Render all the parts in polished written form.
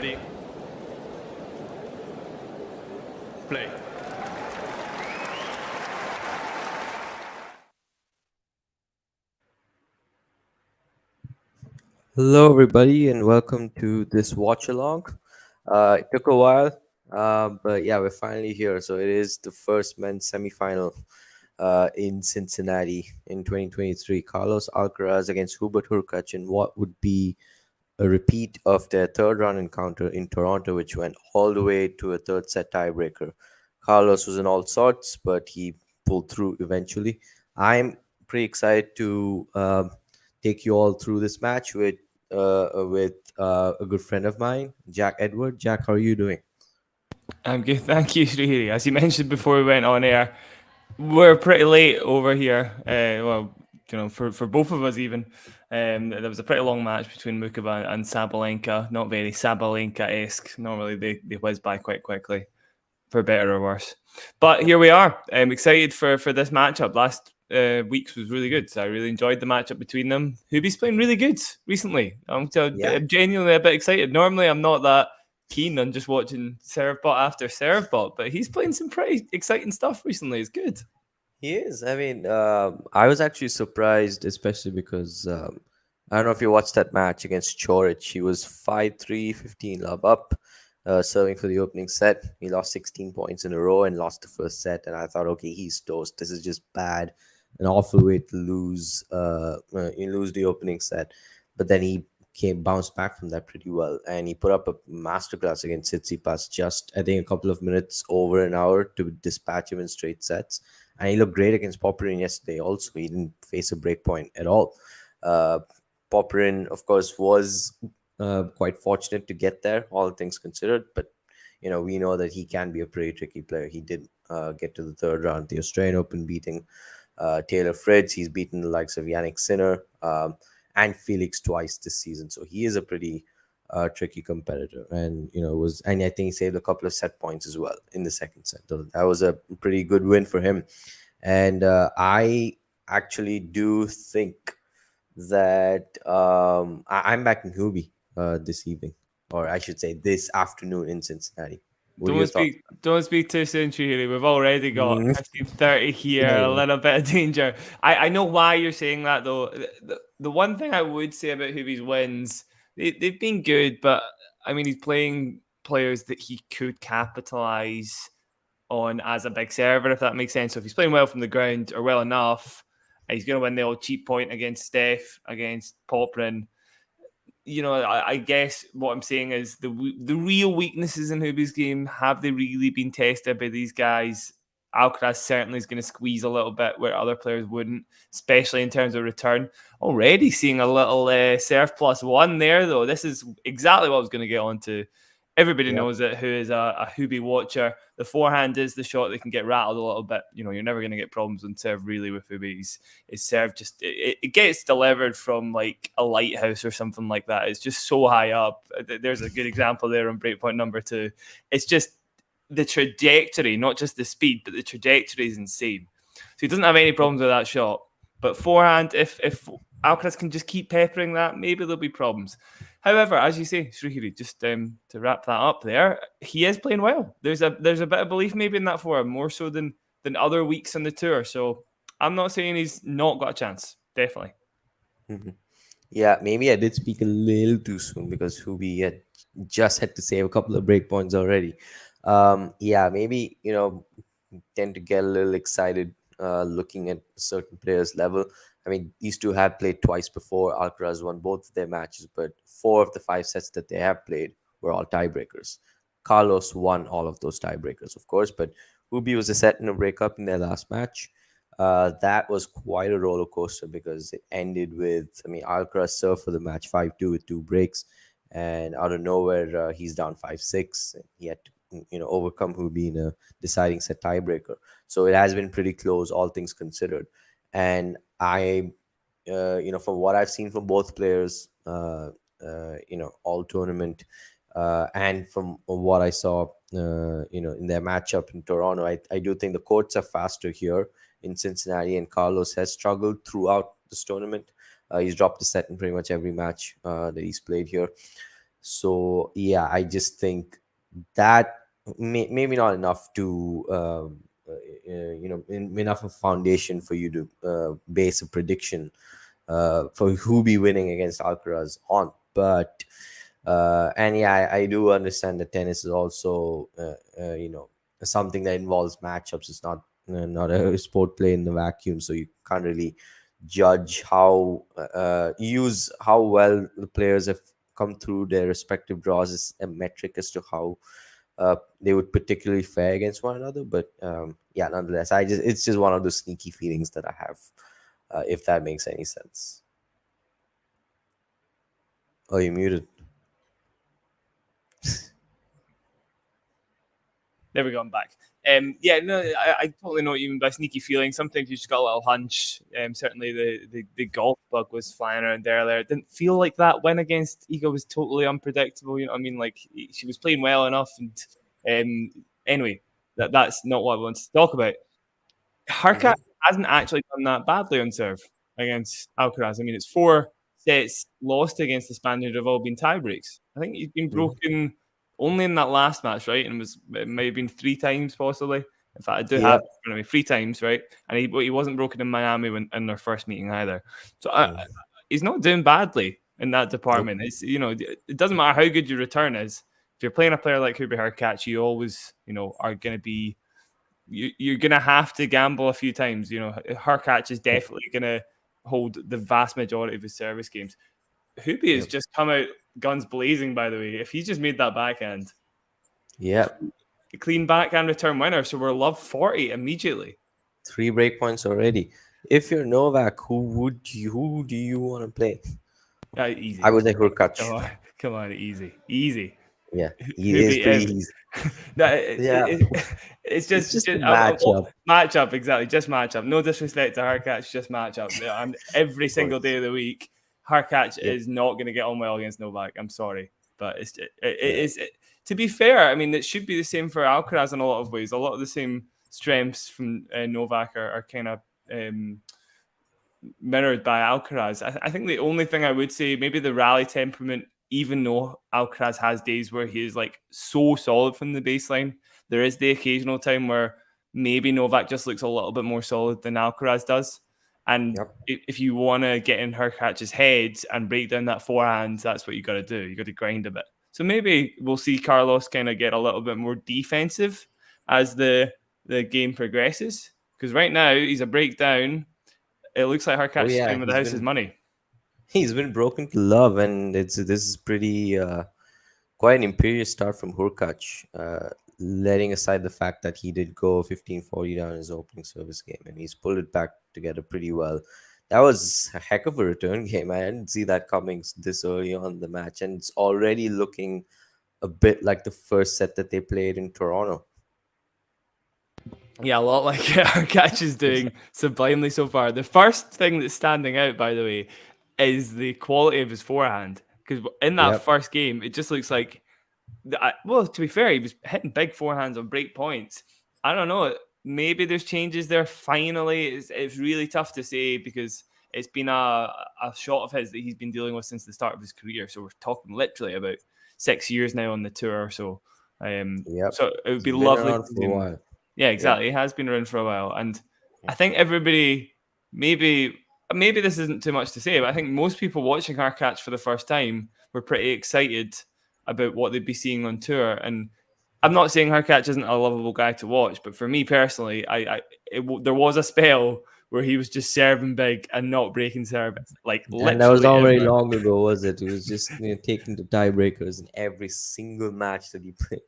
Ready? Play. Hello, everybody, and welcome to this watch along. It took a while, but yeah, we're finally here. So it is the first men's semifinal in Cincinnati in 2023. Carlos Alcaraz against Hubert Hurkacz in what would be a repeat of their third round encounter in Toronto, which went all the way to a third set tiebreaker. Carlos was in all sorts, but he pulled through eventually. I'm pretty excited to take you all through this match with a good friend of mine, Jack Edward. Jack, how are you doing? I'm good, thank you, Srihiri. As you mentioned before we went on air, we're pretty late over here. For both of us even. There was a pretty long match between Mukaba and Sabalenka. Not very Sabalenka-esque. Normally they whiz by quite quickly, for better or worse. But here we are. I'm excited for this matchup. Last week's was really good. So I really enjoyed the matchup between them. Hubie's playing really good recently. I'm Yeah, genuinely a bit excited. Normally I'm not that keen on just watching serve bot after serve bot, but he's playing some pretty exciting stuff recently. It's good. he is. I mean, I was actually surprised, especially because I don't know if you watched that match against Chorich. He was 5-3, 15 love up, serving for the opening set. He lost 16 points in a row and lost the first set. And I thought, okay, he's toast. This is just bad. An awful way to lose. You lose the opening set. But then he bounced back from that pretty well. And he put up a masterclass against Tsitsipas just, I think, a couple of minutes over an hour to dispatch him in straight sets. And he looked great against Popperin yesterday also. He didn't face a break point at all. Uh, Popperin, of course, was quite fortunate to get there, all things considered. But, we know that he can be a pretty tricky player. He did get to the third round, the Australian Open, beating Taylor Fritz. He's beaten the likes of Yannick Sinner and Felix twice this season. So he is a pretty tricky competitor, and I think he saved a couple of set points as well in the second set. So that was a pretty good win for him, and I actually do think that I'm back in Hubie this evening, or I should say this afternoon in Cincinnati. What are your thoughts? Don't speak too soon, Srihiri. We've already got Mm, Christine 30 here, yeah, a yeah, little bit of danger. I know why you're saying that though. The one thing I would say about Hubie's wins, they've been good, but I mean he's playing players that he could capitalise on as a big server, if that makes sense. So if he's playing well from the ground or well enough, he's going to win the old cheap point against Steph, against Poprin. I guess what I'm saying is the real weaknesses in Hubie's game, have they really been tested by these guys? Alcaraz certainly is going to squeeze a little bit where other players wouldn't, especially in terms of return. Already seeing a little serve +1 there, though. This is exactly what I was going to get onto. Everybody yeah. knows it who is a Hubie watcher. The forehand is the shot that can get rattled a little bit. You're never going to get problems on serve really with Hubie. His serve just it gets delivered from like a lighthouse or something like that. It's just so high up. There's a good example there on breakpoint number 2. It's just the trajectory, not just the speed, but the trajectory is insane. So he doesn't have any problems with that shot. But forehand, if Alcaraz can just keep peppering that, maybe there'll be problems. However, as you say, Srihiri, just to wrap that up there, he is playing well. There's a bit of belief maybe in that form, more so than other weeks on the tour. So I'm not saying he's not got a chance. Definitely. Mhm. Yeah, maybe I did speak a little too soon because Hubie had just had to save a couple of breakpoints already. Yeah, maybe tend to get a little excited looking at certain players' level. I mean, these two have played twice before. Alcaraz won both of their matches, but 4 of the 5 sets that they have played were all tiebreakers. Carlos won all of those tiebreakers, of course, but Hubie was a set and a breakup in their last match. That was quite a roller coaster because it ended with, I mean, Alcaraz served for the match 5-2 with 2 breaks, and out of nowhere, he's down 5-6. He had to, overcome Hubie in a deciding set tiebreaker. So it has been pretty close, all things considered. And from what I've seen from both players, all tournament, and from what I saw, in their matchup in Toronto, I do think the courts are faster here in Cincinnati, and Carlos has struggled throughout this tournament. He's dropped a set in pretty much every match that he's played here. So yeah, I just think that maybe not enough to enough of foundation for you to base a prediction for who be winning against Alcaraz on. But and yeah, I do understand that tennis is also something that involves matchups. It's not a sport play in the vacuum, so you can't really judge how use how well the players have come through their respective draws as a metric as to how they would particularly fare against one another. But yeah, nonetheless, it's just one of those sneaky feelings that I have, if that makes any sense. Oh, you muted. There we go. I'm back. Yeah, no, I totally know what you mean by sneaky feeling. Sometimes you just got a little hunch. Certainly the golf bug was flying around earlier. It didn't feel like that win against Iga was totally unpredictable. You know what I mean? Like she was playing well enough. And anyway, that's not what I want to talk about. Hurkacz hasn't actually done that badly on serve against Alcaraz. I mean, it's 4 sets lost against the Spaniard have all been tie breaks. I think he's been broken only in that last match, right? And it may have been 3 times possibly. In fact, I do have it in front of me 3 times, right? And he wasn't broken in Miami in their first meeting either. So he's not doing badly in that department. It's it doesn't matter how good your return is. If you're playing a player like Hubert Hurkacz, you always are going to be. You're going to have to gamble a few times. Hurkacz is definitely going to hold the vast majority of his service games. Hubie has just come out guns blazing, by the way. If he just made that backhand, a clean backhand return winner, so we're love 40 immediately. 3 break points already. If you're Novak, who do you want to play? Easy. I would say Hurkacz. Come on, easy. Yeah, he is pretty easy. It's just a matchup. Matchup, exactly. Just matchup. No disrespect to Hurkacz, just matchup. And every single day of the week, Hurkacz is not going to get on well against Novak. I'm sorry, but it's to be fair. I mean, it should be the same for Alcaraz in a lot of ways. A lot of the same strengths from Novak are kind of mirrored by Alcaraz. I think the only thing I would say, maybe the rally temperament. Even though Alcaraz has days where he is like so solid from the baseline, there is the occasional time where maybe Novak just looks a little bit more solid than Alcaraz does. And if you want to get in Hurkacz's head and break down that forehand, that's what you got to do. You got to grind a bit. So maybe we'll see Carlos kind of get a little bit more defensive as the game progresses. Because right now he's a breakdown. It looks like Hurkacz is playing with the house's money. He's been broken to love, and this is pretty quite an imperious start from Hurkacz, letting aside the fact that he did go 15-40 down his opening service game, and he's pulled it back together pretty well. That was a heck of a return game. I didn't see that coming this early on in the match, and it's already looking a bit like the first set that they played in Toronto. Yeah, a lot like Hurkacz is doing sublimely so far. The first thing that's standing out, by the way, is the quality of his forehand. Because in that first game, it just looks like, well, to be fair, he was hitting big forehands on break points. I don't know. Maybe there's changes there. Finally, it's really tough to say because it's been a shot of his that he's been dealing with since the start of his career. So we're talking literally about 6 years now on the tour. So, so it would be lovely to see him. Yeah, exactly. It has been around for a while. And I think everybody, maybe this isn't too much to say, but I think most people watching Hurkacz for the first time were pretty excited about what they'd be seeing on tour. And I'm not saying Hurkacz isn't a lovable guy to watch, but for me personally, there was a spell where he was just serving big and not breaking serve. And that was not very long ago, was it? He was just taking the tiebreakers in every single match that he played.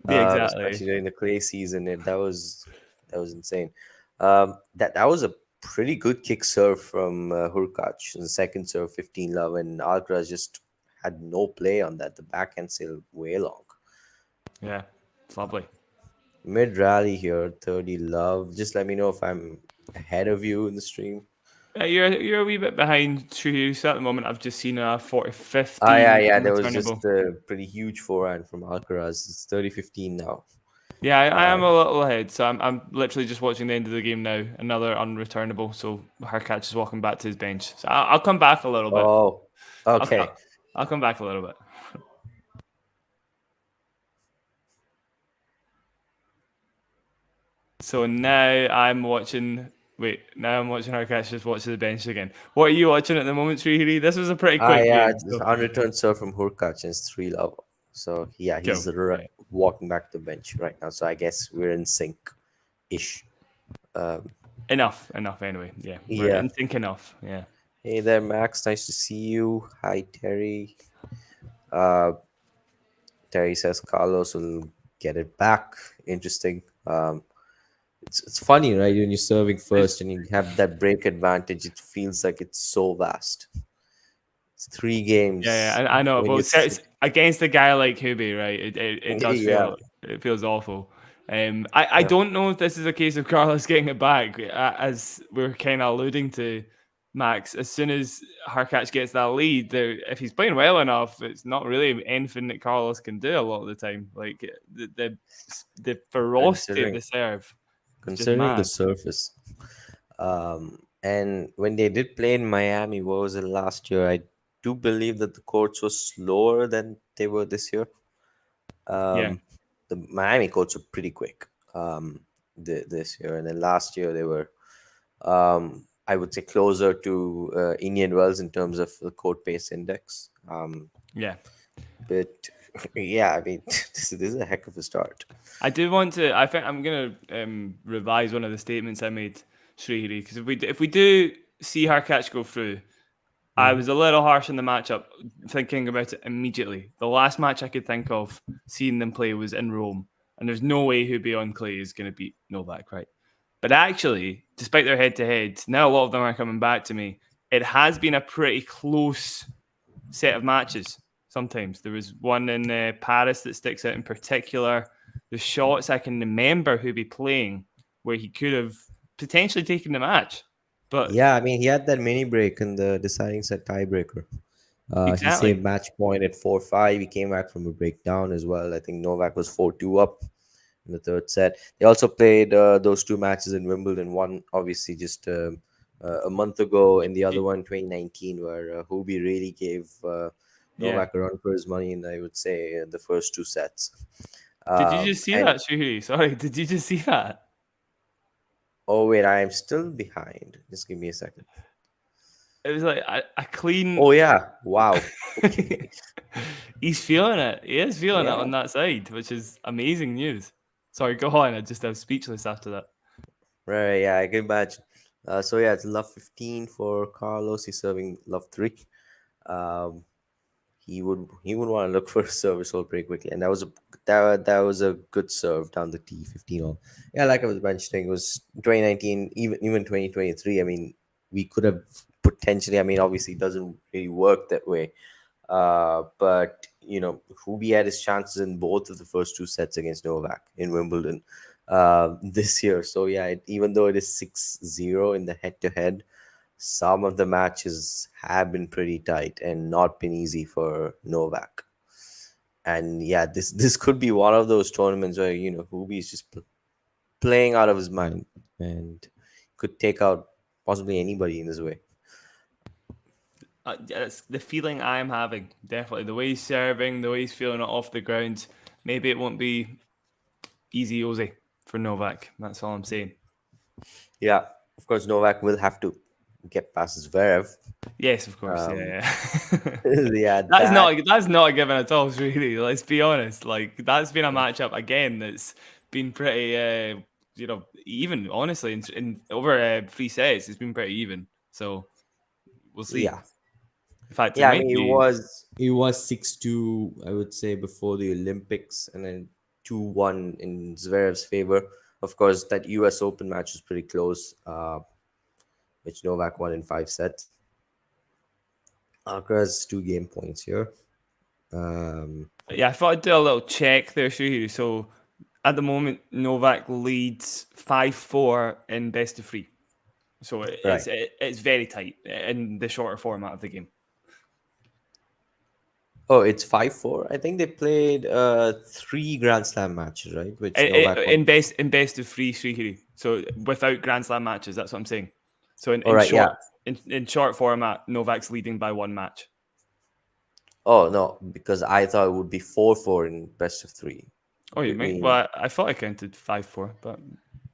Exactly. Especially during the clay season, that was insane. That was a pretty good kick serve from Hurkacz. The second serve, 15 love, and Alcaraz just had no play on that. The backhand sailed way long. Yeah, it's lovely. Mid rally here, 30 love. Just let me know if I'm ahead of you in the stream. You're a wee bit behind True. So at the moment, I've just seen a 40-15. Yeah. There was just a pretty huge forehand from Alcaraz. It's 30-15 now. Yeah, I am a little ahead. So I'm literally just watching the end of the game now. Another unreturnable. So Hurkacz is walking back to his bench. So I'll come back a little bit. Oh, okay. I'll come back a little bit. So now I'm watching. Wait, now I'm watching Hurkacz just watch the bench again. What are you watching at the moment, Srihiri? This was a pretty quick Yeah, game. it's So unreturned serve from Hurkacz and it's 3-love. So yeah, cool. he's Yeah. walking back to the bench right now. So I guess we're in sync-ish. Enough anyway. Yeah, we're Yeah. in sync enough. Yeah. Hey there, Max. Nice to see you. Hi, Terry. Uh, Terry says Carlos will get it back. Interesting. It's funny, right? When you're serving first and you have that break advantage, it feels like it's so vast. It's 3 games. Yeah, I know. When Well, you it's against a guy like Hubie, right? It does yeah, feel it feels awful. I yeah, don't know if this is a case of Carlos getting it back, as we're kind of alluding to, Max. As soon as Hurkacz gets that lead, if he's playing well enough, it's not really anything that Carlos can do a lot of the time. Like the ferocity of considering the serve is just considering the mad. surface. And when they did play in Miami, what was it last year? I do believe that the courts were slower than they were this year. Yeah, The Miami courts were pretty quick this year, and then last year they were, I would say, closer to Indian Wells in terms of the court pace index. yeah. But yeah, I mean, this is a heck of a start. I do want to. I think I'm gonna revise one of the statements I made, Srihiri, because if we do see Hurkacz go through, I Mhm. was a little harsh on the matchup, thinking about it immediately. The last match I could think of seeing them play was in Rome, and there's no way Hubie on clay is going to beat Novak, right? But actually, despite their head-to-head, now a lot of them are coming back to me. It has been a pretty close set of matches. Sometimes there was one in Paris that sticks out in particular. The shots I can remember who be playing where he could have potentially taken the match, but Yeah, I mean, he had that mini break in the deciding set tiebreaker. He saved exactly, match point at 4-5. He came back from a breakdown as well. I think Novak was 4-2 up in the third set. They also played those 2 matches in Wimbledon. One, obviously, just a month ago, and the other one, 2019, where Hubie really gave yeah. Novak a run for his money, and I would say the first 2 sets. Did you just see And that, Shuhuri? Sorry, did you just see that? oh wait, I am still behind. Just give me a second. It was like a clean. Oh yeah, wow. Okay, He's feeling it. He is feeling it yeah. on that side, which is amazing news. Sorry, go on. I was speechless after that. Right, yeah, I can imagine. So yeah, it's love 15 for Carlos. He's serving love 3. Um, he would want to look for a service hole pretty quickly, and that was a good serve down the T 15 hole. Yeah, like I was mentioning, it was 2019, even 2023. I mean, we could have potentially. I mean, obviously, it doesn't really work that way. But Hubie had his chances in both of the first 2 sets against Novak in Wimbledon this year. So yeah, even though it is 6-0 in the head-to-head, some of the matches have been pretty tight and not been easy for Novak. And yeah, this could be one of those tournaments where Hubie is just playing out of his mind and could take out possibly anybody in his way. That's the feeling I'm having. Definitely the way he's serving, the way he's feeling it off the ground. Maybe it won't be easy, Ozzy for Novak. That's all I'm saying. Yeah, of course, Novak will have to get past Zverev. Yes, of course. Um, Yeah. yeah, That's not a given at all, really. Let's be honest. Like that's been a matchup again that's been pretty even honestly in over 3 sets it's been pretty even. So we'll see. yeah, In fact, it yeah. I might mean, be. it was 6-2, I would say, before the Olympics, and then 2-1 in Zverev's favor. Of course, that U.S. Open match was pretty close, which Novak won in 5 sets. Alcaraz 2 game points here. Yeah, I thought I'd do a little check there, Shuhiri. So at the moment, Novak leads 5-4 in best of 3. So Right. it's very tight in the shorter format of the game. Oh, it's 5-4. I think they played 3 Grand Slam matches, right? Which Novak won. In best of 3, Srihiri. So without Grand Slam matches, that's what I'm saying. So All right, yeah. in short format, Novak's leading by 1 match. Oh no, because I thought it would be 4-4 in best of 3. Oh, you mean? Well, I thought I counted 5-4, but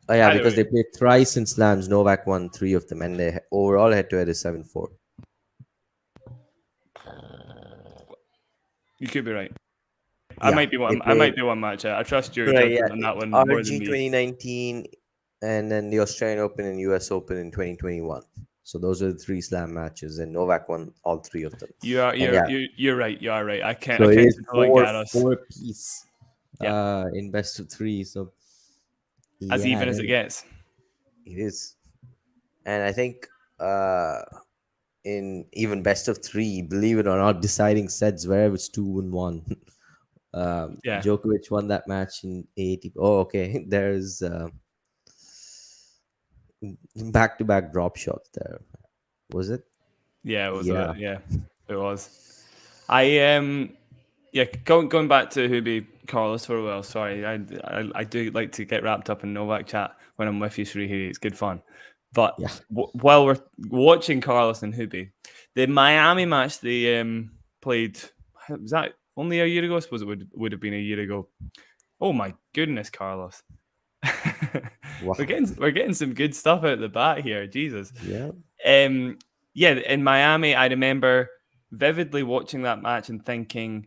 Oh yeah, Either because way. they played thrice in slams. Novak won 3 of them, and they overall head-to-head is 7-4. You could be right. I Yeah, might be they one. I played might be one match out. I trust your right. Yeah, judgment on that one more than RG me. 2019, and then the Australian Open and US Open in 2021. So those are the 3 slam matches, and Novak won all 3 of them. You are. And yeah, You're right. You are right. I can't. so I it can't is control four Alcaraz. four piece Yeah, in best of 3. So as yeah, even and as it then gets. it is. And I think in even best of 3, believe it or not, deciding sets wherever it's 2-1. Yeah. Djokovic won that match in 80. Oh, okay. There's back-to-back drop shots there. Was it? Yeah. It was. Yeah. Yeah. It was. Yeah. Going back to Hubie Carlos for a while. Sorry, I do like to get wrapped up in Novak chat when I'm with you, Srihiri. It's good fun. But Yeah. while we're watching Carlos and Hubie, the Miami match they played, was that only a year ago? I suppose it would have been a year ago. Oh my goodness, Carlos. Wow. we're getting some good stuff out the bat here. Jesus. Yeah. Yeah, in Miami, I remember vividly watching that match and thinking,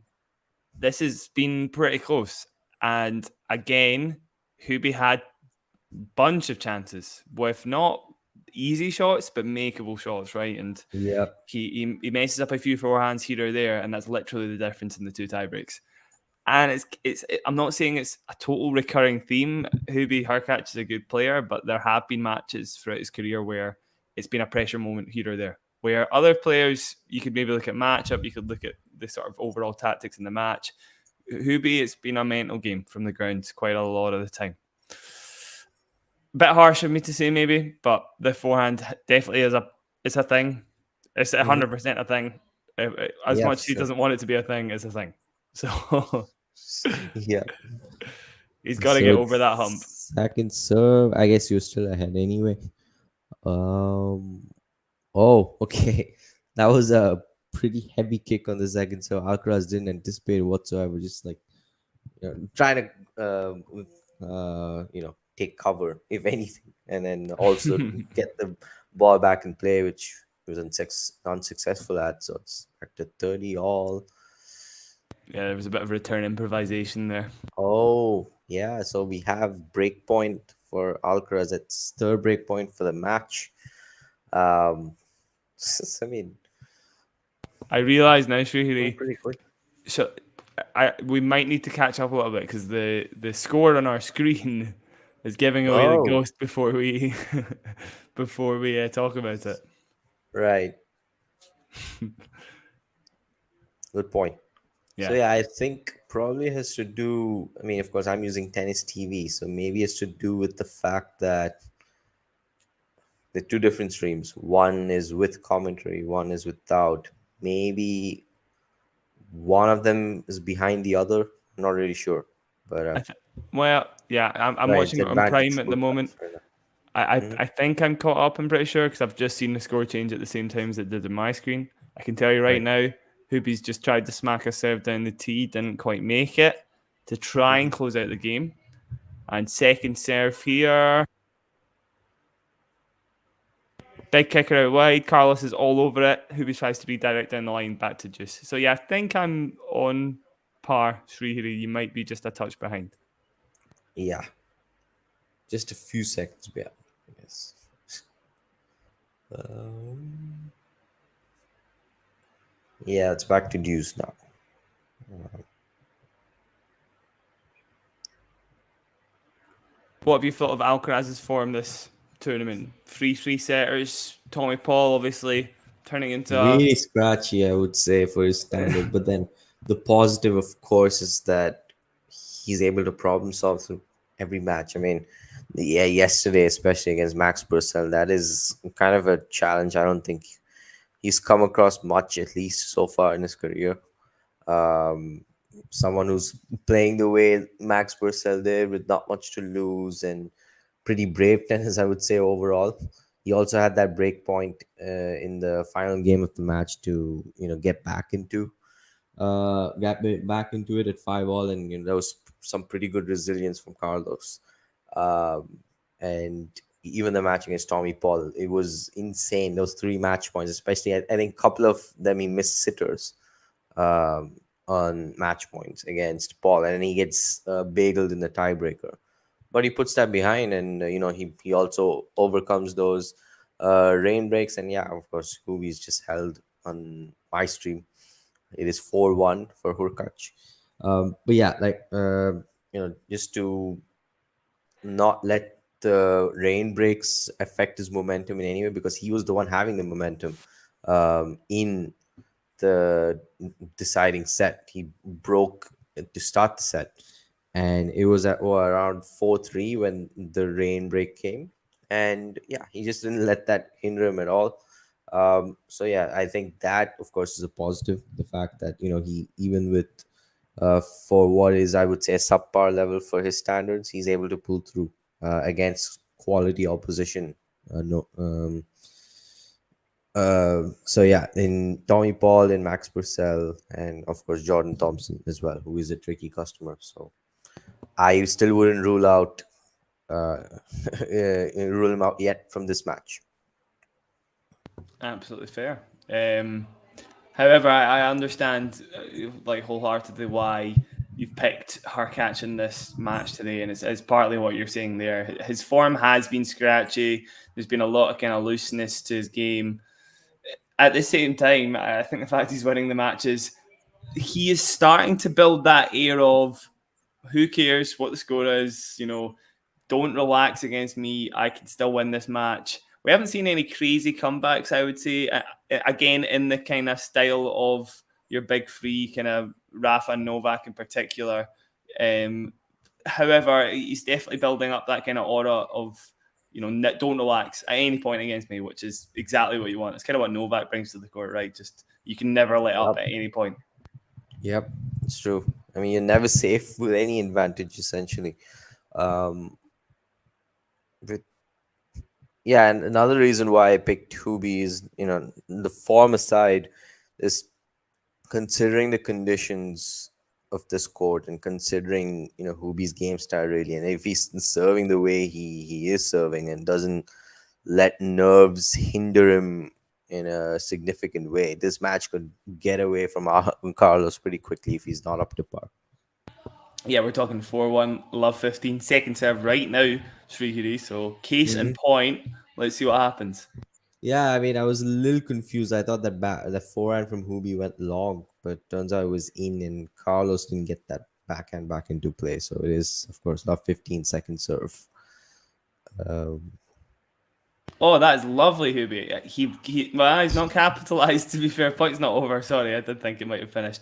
this has been pretty close. And again, Hubie had bunch of chances with not easy shots, but makeable shots, right? And Yeah. he messes up a few forehands here or there, and that's literally the difference in the 2 tie breaks. And I'm not saying it's a total recurring theme. Hurkacz is a good player, but there have been matches throughout his career where it's been a pressure moment here or there. Where other players, you could maybe look at matchup, you could look at the sort of overall tactics in the match. Hubie, it's been a mental game from the ground quite a lot of the time. Bit harsh of me to say maybe, but the forehand definitely it's a thing. It's 100% a thing. As Yeah, much for as he sure. doesn't want it to be a thing, it's a thing. So Yeah. he's got to So get over that hump. it's second serve. I guess you're still ahead anyway. Oh, okay. That was a pretty heavy kick on the second serve. Alcaraz didn't anticipate it whatsoever. Just like trying to take cover if anything, and then also get the ball back in play, which he was unsuccessful at. So it's back to 30 all. Yeah, there was a bit of return improvisation there. Oh yeah, so we have break point for Alcaraz. It's third break point for the match. I mean, I realise now, going Srihiri, pretty good. so we might need to catch up a little bit because the score on our screen is giving away the Oh, ghost before we before we talk about it. right. Good point. So Yeah, yeah, I think probably has to do. I mean, of course, I'm using tennis TV, so maybe it's to do with the fact that the 2 different streams. One is with commentary, one is without. Maybe one of them is behind the other. I'm not really sure, but well, yeah, I'm right, it's watching it on Prime advantage at the both moment. sides right now. I think I'm caught up. I'm pretty sure because I've just seen the score change at the same time as it did on my screen. I can tell you right Right. now, Hoopy's just tried to smack a serve down the tee, didn't quite make it to try and close out the game. And second serve here, big kicker out wide. Carlos is all over it. Hoopy tries to redirect down the line back to Juice. So yeah, I think I'm on par. Srihiri, you might be just a touch behind. Yeah, just a few seconds behind, I guess. Yeah, it's back to deuce now. What have you thought of Alcaraz's form this tournament? 3 setters. Tommy Paul obviously turning into a Really scratchy, I would say, for his standard. But then the positive, of course, is that he's able to problem solve through every match. I mean, yeah, yesterday, especially against Max Purcell, that is kind of a challenge. I don't think he's come across much, at least so far in his career. Um, Someone who's playing the way Max Purcell did with not much to lose and pretty brave tennis, I would say, overall. He also had that break point in the final game of the match to get back into back into it at 5 all, and there was some pretty good resilience from Carlos. Um, and even the match against Tommy Paul, it was insane. Those 3 match points, especially, I think a couple of them he missed sitters um, on match points against Paul, and he gets bageled in the tiebreaker. But he puts that behind, and he also overcomes those rain breaks. And yeah, of course, Hubi's just held on my stream. It is 4-1 for Hurkacz. But yeah, like just to not let the rain breaks affect his momentum in any way, because he was the one having the momentum in the deciding set. He broke to start the set, and it was at around 4-3 when the rain break came. And yeah, he just didn't let that hinder him at all. So yeah, I think that of course is a positive. The fact that he, even with for what is, I would say, a subpar level for his standards, he's able to pull through against quality opposition. No, so yeah, in Tommy Paul, in Max Purcell, and of course Jordan Thompson as well, who is a tricky customer. So I still wouldn't uh, rule him out yet from this match. Absolutely fair. However, I understand like wholeheartedly why you've picked Hurkacz in this match today, and it's partly what you're saying there. His form has been scratchy. There's been a lot of kind of looseness to his game. At the same time, I think the fact he's winning the matches, he is starting to build that air of who cares what the score is, don't relax against me. I can still win this match. We haven't seen any crazy comebacks, I would say. Again, in the kind of style of your big three, kind of Rafa and Novak in particular. However, he's definitely building up that kind of aura of, don't relax at any point against me, which is exactly what you want. It's kind of what Novak brings to the court, right? Just you can never let up at any point. Yep, it's true. I mean, you're never safe with any advantage, essentially. But yeah, and another reason why I picked Hubi is, the form aside, is considering the conditions of this court, and considering Hubi's game style really, and if he's serving the way he is serving, and doesn't let nerves hinder him in a significant way, this match could get away from Carlos pretty quickly if he's not up to par. Yeah, we're talking 4-1, love 15, second serve right now, Srihiri. So case in point, let's see what happens. Yeah, I mean, I was a little confused. I thought that the forehand from Hubi went long, but turns out it was in, and Carlos didn't get that backhand back into play. So it is, of course, not 15-second serve. Oh, that is lovely, Hubie. He's not capitalised, to be fair. Point's not over. Sorry, I did think it might have finished.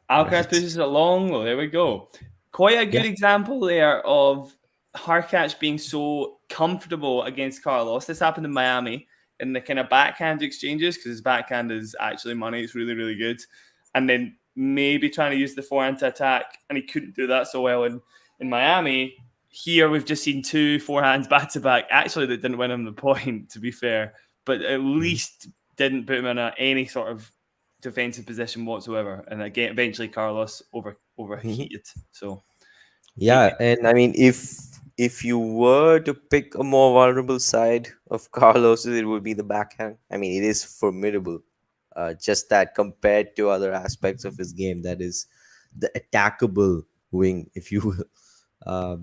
Alcaraz Right. pushes it long. Well, there we go. Quite a good example there of Hurkacz being so comfortable against Carlos. This happened in Miami in the kind of backhand exchanges, because his backhand is actually money. It's really, really good. And then maybe trying to use the forehand to attack, and he couldn't do that so well in Miami. Here we've just seen 2 forehands back to back. Actually, that didn't win him the point, to be fair, but at least didn't put him in any sort of defensive position whatsoever. And again, eventually Carlos overheated. So Yeah, and I mean, if you were to pick a more vulnerable side of Carlos, it would be the backhand. I mean, it is formidable. Just that compared to other aspects of his game, that is the attackable wing, if you will.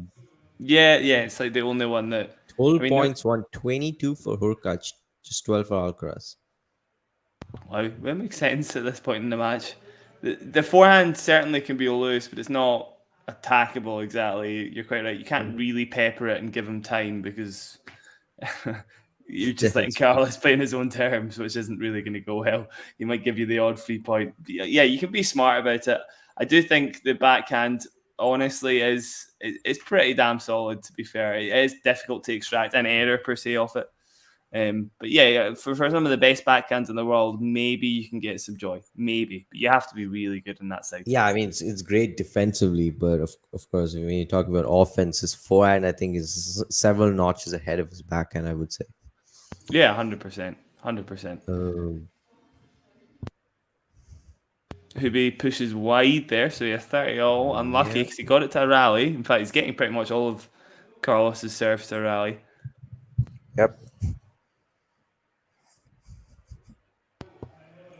yeah, it's like the only one that. Total points 122 for Hurkacz, just 12 for Alcaraz. Wow, that makes sense at this point in the match. The forehand certainly can be loose, but it's not attackable exactly. You're quite right. You can't really pepper it and give him time, because you're just letting Carlos play in his own terms, which isn't really going to go well. He might give you the odd 3 point. But yeah, you can be smart about it. I do think the backhand, honestly, is pretty damn solid, to be fair. It is difficult to extract an error per se off it. But yeah, for some of the best backhands in the world, maybe you can get some joy. Maybe. But you have to be really good on that side. Yeah, I mean, it's great defensively, but of course, when you talk about offense, his forehand, I think, is several notches ahead of his backhand, I would say. Yeah, 100%. 100%. Hubie pushes wide there, so yeah, 30 all. Unlucky because he got it to a rally. In fact, he's getting pretty much all of Carlos's serves to rally. Yep.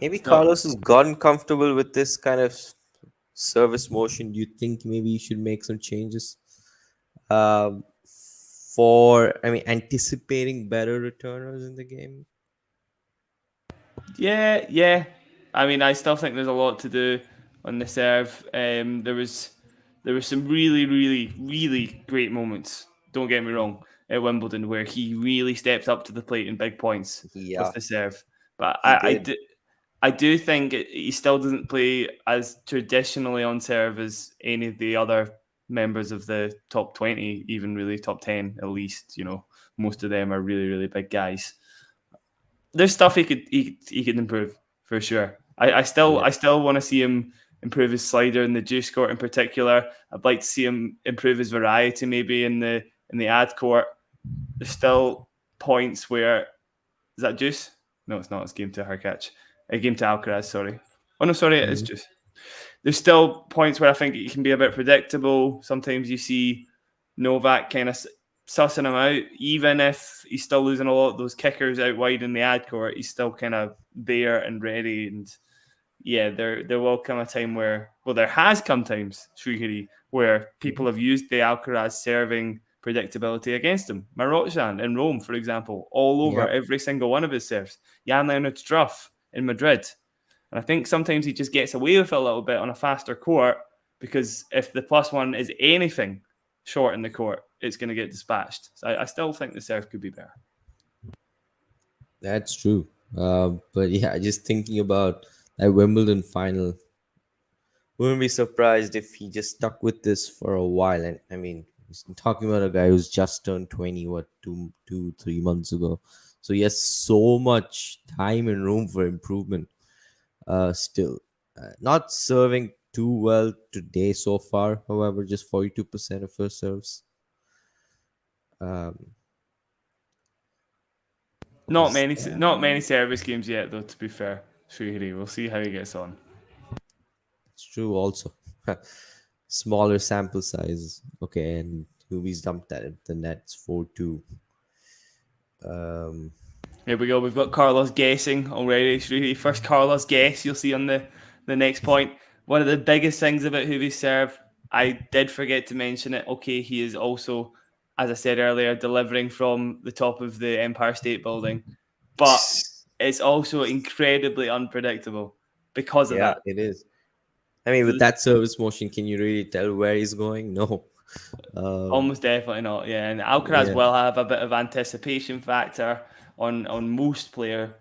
Maybe So, Carlos has gotten comfortable with this kind of service motion. Do you think maybe you should make some changes? Um, anticipating better returners in the game. yeah. I mean, I still think there's a lot to do on the serve. There was some really great moments. Don't get me wrong, at Wimbledon where he really stepped up to the plate in big points with Yeah, the serve. But he did. I do think he still doesn't play as traditionally on serve as any of the other members of the top 20, even really top 10 at least. Most of them are really big guys. There's stuff he could improve for sure. I still Yeah. want to see him improve his slider in the juice court in particular. I'd like to see him improve his variety maybe in the ad court. There's still points where is that juice? No, it's not. It's game to Hurkacz. A game to Alcaraz. Sorry. Oh no, sorry, it is juice. There's still points where I think he can be a bit predictable. Sometimes you see Novak kind of sussing him out, even if he's still losing a lot of those kickers out wide in the ad court. He's still kind of there and ready. And yeah, there will come a time where, well, there has come times, Srihiri, where people have used the Alcaraz serving predictability against him. Marochan in Rome, for example, all over Yep. every single one of his serves. Jan Leonard Struff in Madrid. And I think sometimes he just gets away with it a little bit on a faster court because if the +1 is anything short in the court, it's going to get dispatched. So I still think the serve could be better. That's true. But yeah, just thinking about that Wimbledon final, wouldn't be surprised if he just stuck with this for a while. And I mean, he's talking about a guy who's just turned 20, what, 3 months ago. So he has so much time and room for improvement. Still, not serving too well today so far. However, just 42% of first serves. Not many service games yet, though. To be fair, Srihiri, we'll see how he gets on. It's true also. Smaller sample size. Okay, and Hubi's dumped that at the net's 4-2. Here we go. We've got Carlos guessing already. Srihiri, first Carlos guess you'll see on the next point. One of the biggest things about Hubi's serve, I did forget to mention it. Okay, he is also, as I said earlier, delivering from the top of the Empire State Building, but it's also incredibly unpredictable because of that. It is. I mean, with that service motion, can you really tell where he's going? No. Almost definitely not. Yeah, and Alcaraz will have a bit of anticipation factor on most players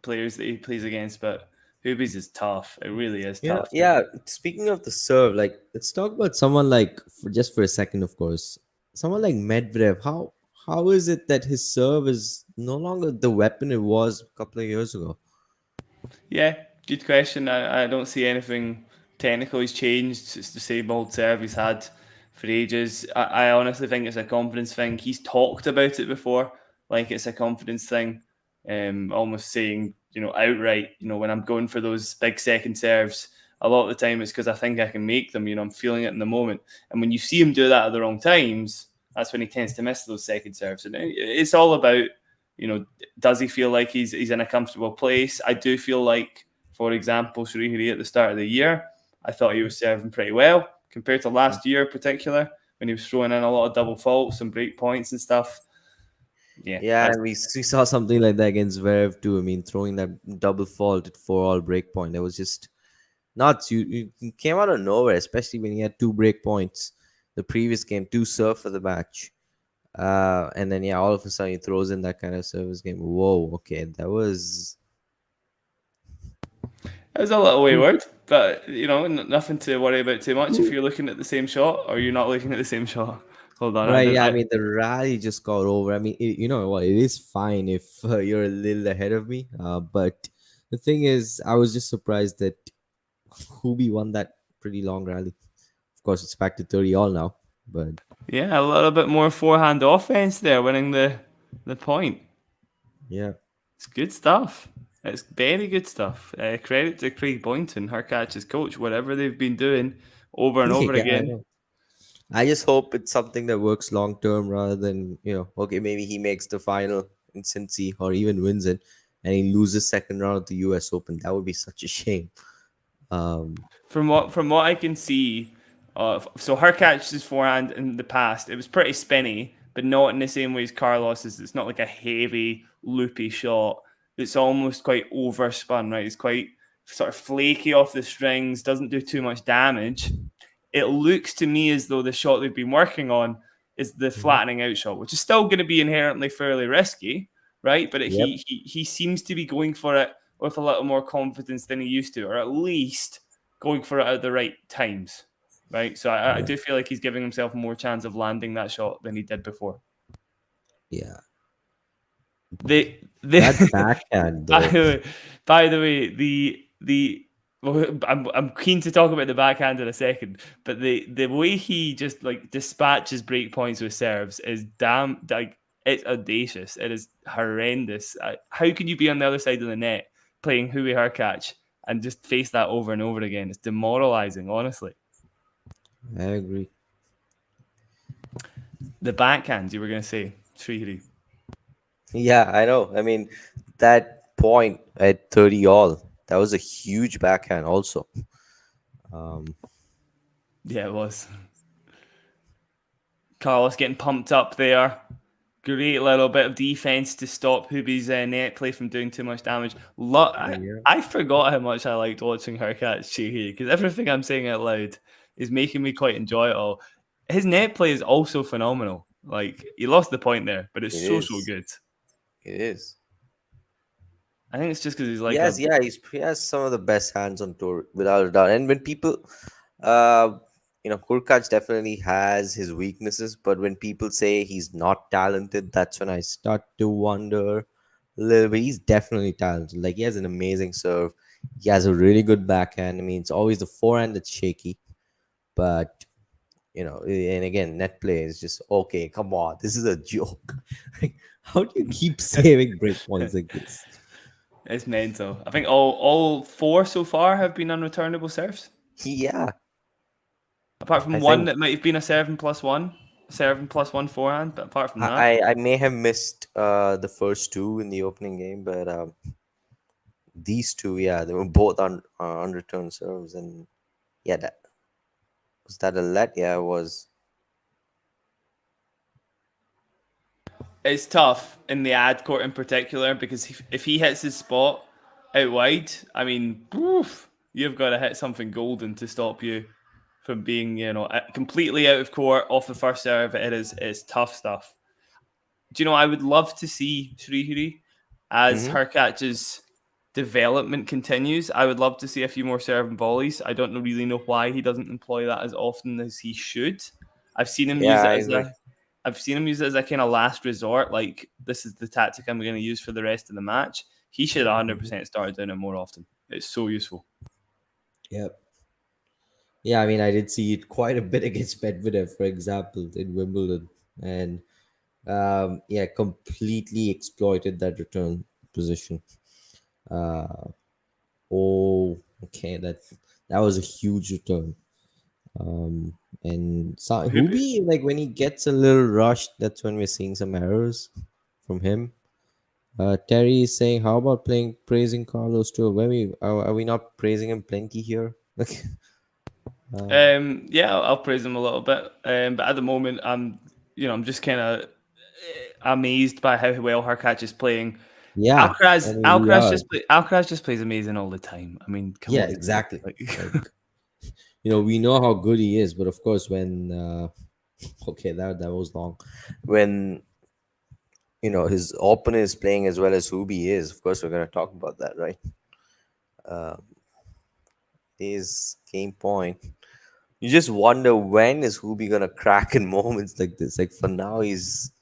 that he plays against, but Hubi's is tough. It really is tough. Yeah. Speaking of the serve, like, let's talk about someone like, just for a second, of course, someone like Medvedev. How is it that his serve is no longer the weapon it was a couple of years ago? Yeah, good question. I don't see anything technical he's changed. It's the same old serve he's had for ages. I honestly think it's a confidence thing. He's talked about it before, like it's a confidence thing. Almost saying, outright, when I'm going for those big second serves, a lot of the time it's because I think I can make them. I'm feeling it in the moment. And when you see him do that at the wrong times, that's when he tends to miss those second serves. And it's all about, does he feel like he's in a comfortable place? I do feel like, for example, Srihiri at the start of the year, I thought he was serving pretty well compared to last year in particular, when he was throwing in a lot of double faults and break points and stuff. Yeah, and we saw something like that against Zverev too. I mean, throwing that double fault at 4-all break point, that was just nuts. You came out of nowhere, especially when he had 2 break points the previous game, 2 serve for the match. And then all of a sudden he throws in that kind of service game. Whoa, okay, that was a little wayward, but nothing to worry about too much if you're looking at the same shot or you're not looking at the same shot. Hold on, right. I mean, the rally just got over. I mean, you know what? It is fine if you're a little ahead of me. But the thing is, I was just surprised that Hubi won that pretty long rally. Of course, it's back to 30-all now, but yeah, a little bit more forehand offense there, winning the point. Yeah, it's good stuff. It's very good stuff. Credit to Craig Boynton, Hurkacz's coach, whatever they've been doing over and over again. I just hope it's something that works long term rather than, okay, maybe he makes the final in Cincy or even wins it and he loses second round of the US Open. That would be such a shame. From what I can see, so Hurkacz's forehand in the past, it was pretty spinny, but not in the same way as Carlos's. It's not like a heavy, loopy shot. It's almost quite overspun, right? It's quite sort of flaky off the strings, doesn't do too much damage. It looks to me as though the shot they've been working on is the Mhm. flattening out shot, which is still going to be inherently fairly risky, right? But Yep. he seems to be going for it with a little more confidence than he used to, or at least going for it at the right times, right? So I Yeah. do feel like he's giving himself more chance of landing that shot than he did before. Yeah. The That backhand, by though. the way, the well, I'm keen to talk about the backhand in a second, but the way he just like dispatches break points with serves is damn like it's audacious. It is horrendous. How can you be on the other side of the net playing Hurkacz and just face that over and over again? It's demoralizing, honestly. I agree. The backhand you were going to say, Srihari. Yeah, I know. I mean, that point at 30 all, that was a huge backhand, also. Um, Yeah, it was. Carlos getting pumped up there. Great little bit of defense to stop Hubi's net play from doing too much damage. yeah. I forgot how much I liked watching Hurkacz Sheehy because everything I'm saying out loud is making me quite enjoy it all. His net play is also phenomenal. Like he lost the point there, but it's It so is. good. It is. I think it's just because he's like Yes, a yeah, he has some of the best hands on tour, without a doubt. And when people, uh, Hurkacz definitely has his weaknesses, but when people say he's not talented, that's when I start to wonder a little bit. He's definitely talented. Like, he has an amazing serve. He has a really good backhand. I mean, it's always the forehand that's shaky, but and again, net play is just okay. Come on, this is a joke. Like, how do you keep saving break points like this? it's mental. I think all four so far have been unreturnable serves. Yeah, Apart I from one think that might have been a 7+1 forehand, but apart from that, I may have missed the first two in the opening game, but these two, yeah, they were both on unreturned serves, and yeah, that was that a let? Yeah, it was. it's tough in the ad court in particular because if he hits his spot out wide, I mean, oof, you've got to hit something golden to stop you from being, completely out of court off the first serve. It's tough stuff. Do you know? I would love to see Srihiri as Mm-hmm. Hurkacz's development continues. I would love to see a few more serve and volleys. I don't really know why he doesn't employ that as often as he should. I've seen him Yeah, use it I as agree. a kind of last resort. Like this is the tactic I'm going to use for the rest of the match. He should Mhm. 100% start doing it more often. It's so useful. Yep. Yeah, I mean, I did see it quite a bit against Medvedev, for example, in Wimbledon, and yeah, completely exploited that return position. Uh, oh, okay, that was a huge return. And Hubi, like when he gets a little rushed, that's when we're seeing some errors from him. Terry is saying, "How about praising Carlos too? When are we not praising him plenty here?" Like, Yeah, I'll praise him a little bit. But at the moment, I'm just kind of amazed by how well Hurkacz is playing. yeah, I mean, we are. Alcaraz just plays amazing all the time. I mean, come Yeah, on, guys. exactly. Like, Like, we know how good he is, but of course, when okay, that was long. When his opponent is playing as well as Hubi is, of course, we're gonna talk about that, right? His game point. You just wonder when is Hubi gonna crack in moments like this. Like for now, he's.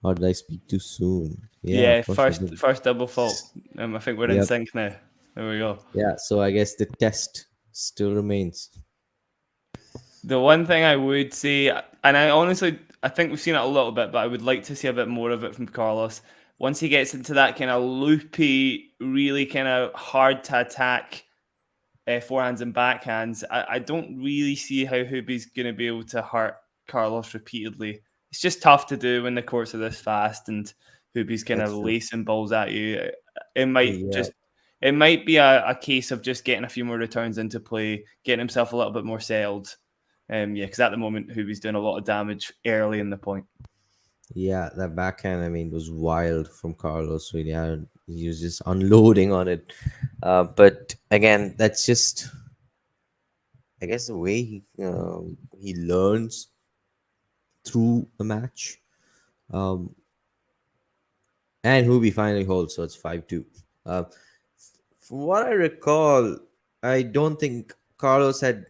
Or did I speak too soon? Yeah, yeah, of course I first did. first double fault. I think we're in Yep. sync now. There we go. Yeah. So I guess the test still remains. The one thing I would say, and I think we've seen it a little bit, but I would like to see a bit more of it from Carlos. Once he gets into that kind of loopy, really kind of hard to attack forehands and backhands. I don't really see how Hubie's going to be able to hurt Carlos repeatedly. It's just tough to do when the courts are this fast and Hubie's kind of That's true. lacing balls at you. It Yeah, might be a case of just getting a few more returns into play, getting himself a little bit more settled. Because at the moment Hubie's doing a lot of damage early in the point. yeah, that backhand, I mean, was wild from Carlos. Really, he was just unloading on it. But again, that's just, I guess, the way he learns through a match. Um, and Hubi finally holds, so it's 5-2. From what I recall, I don't think Carlos had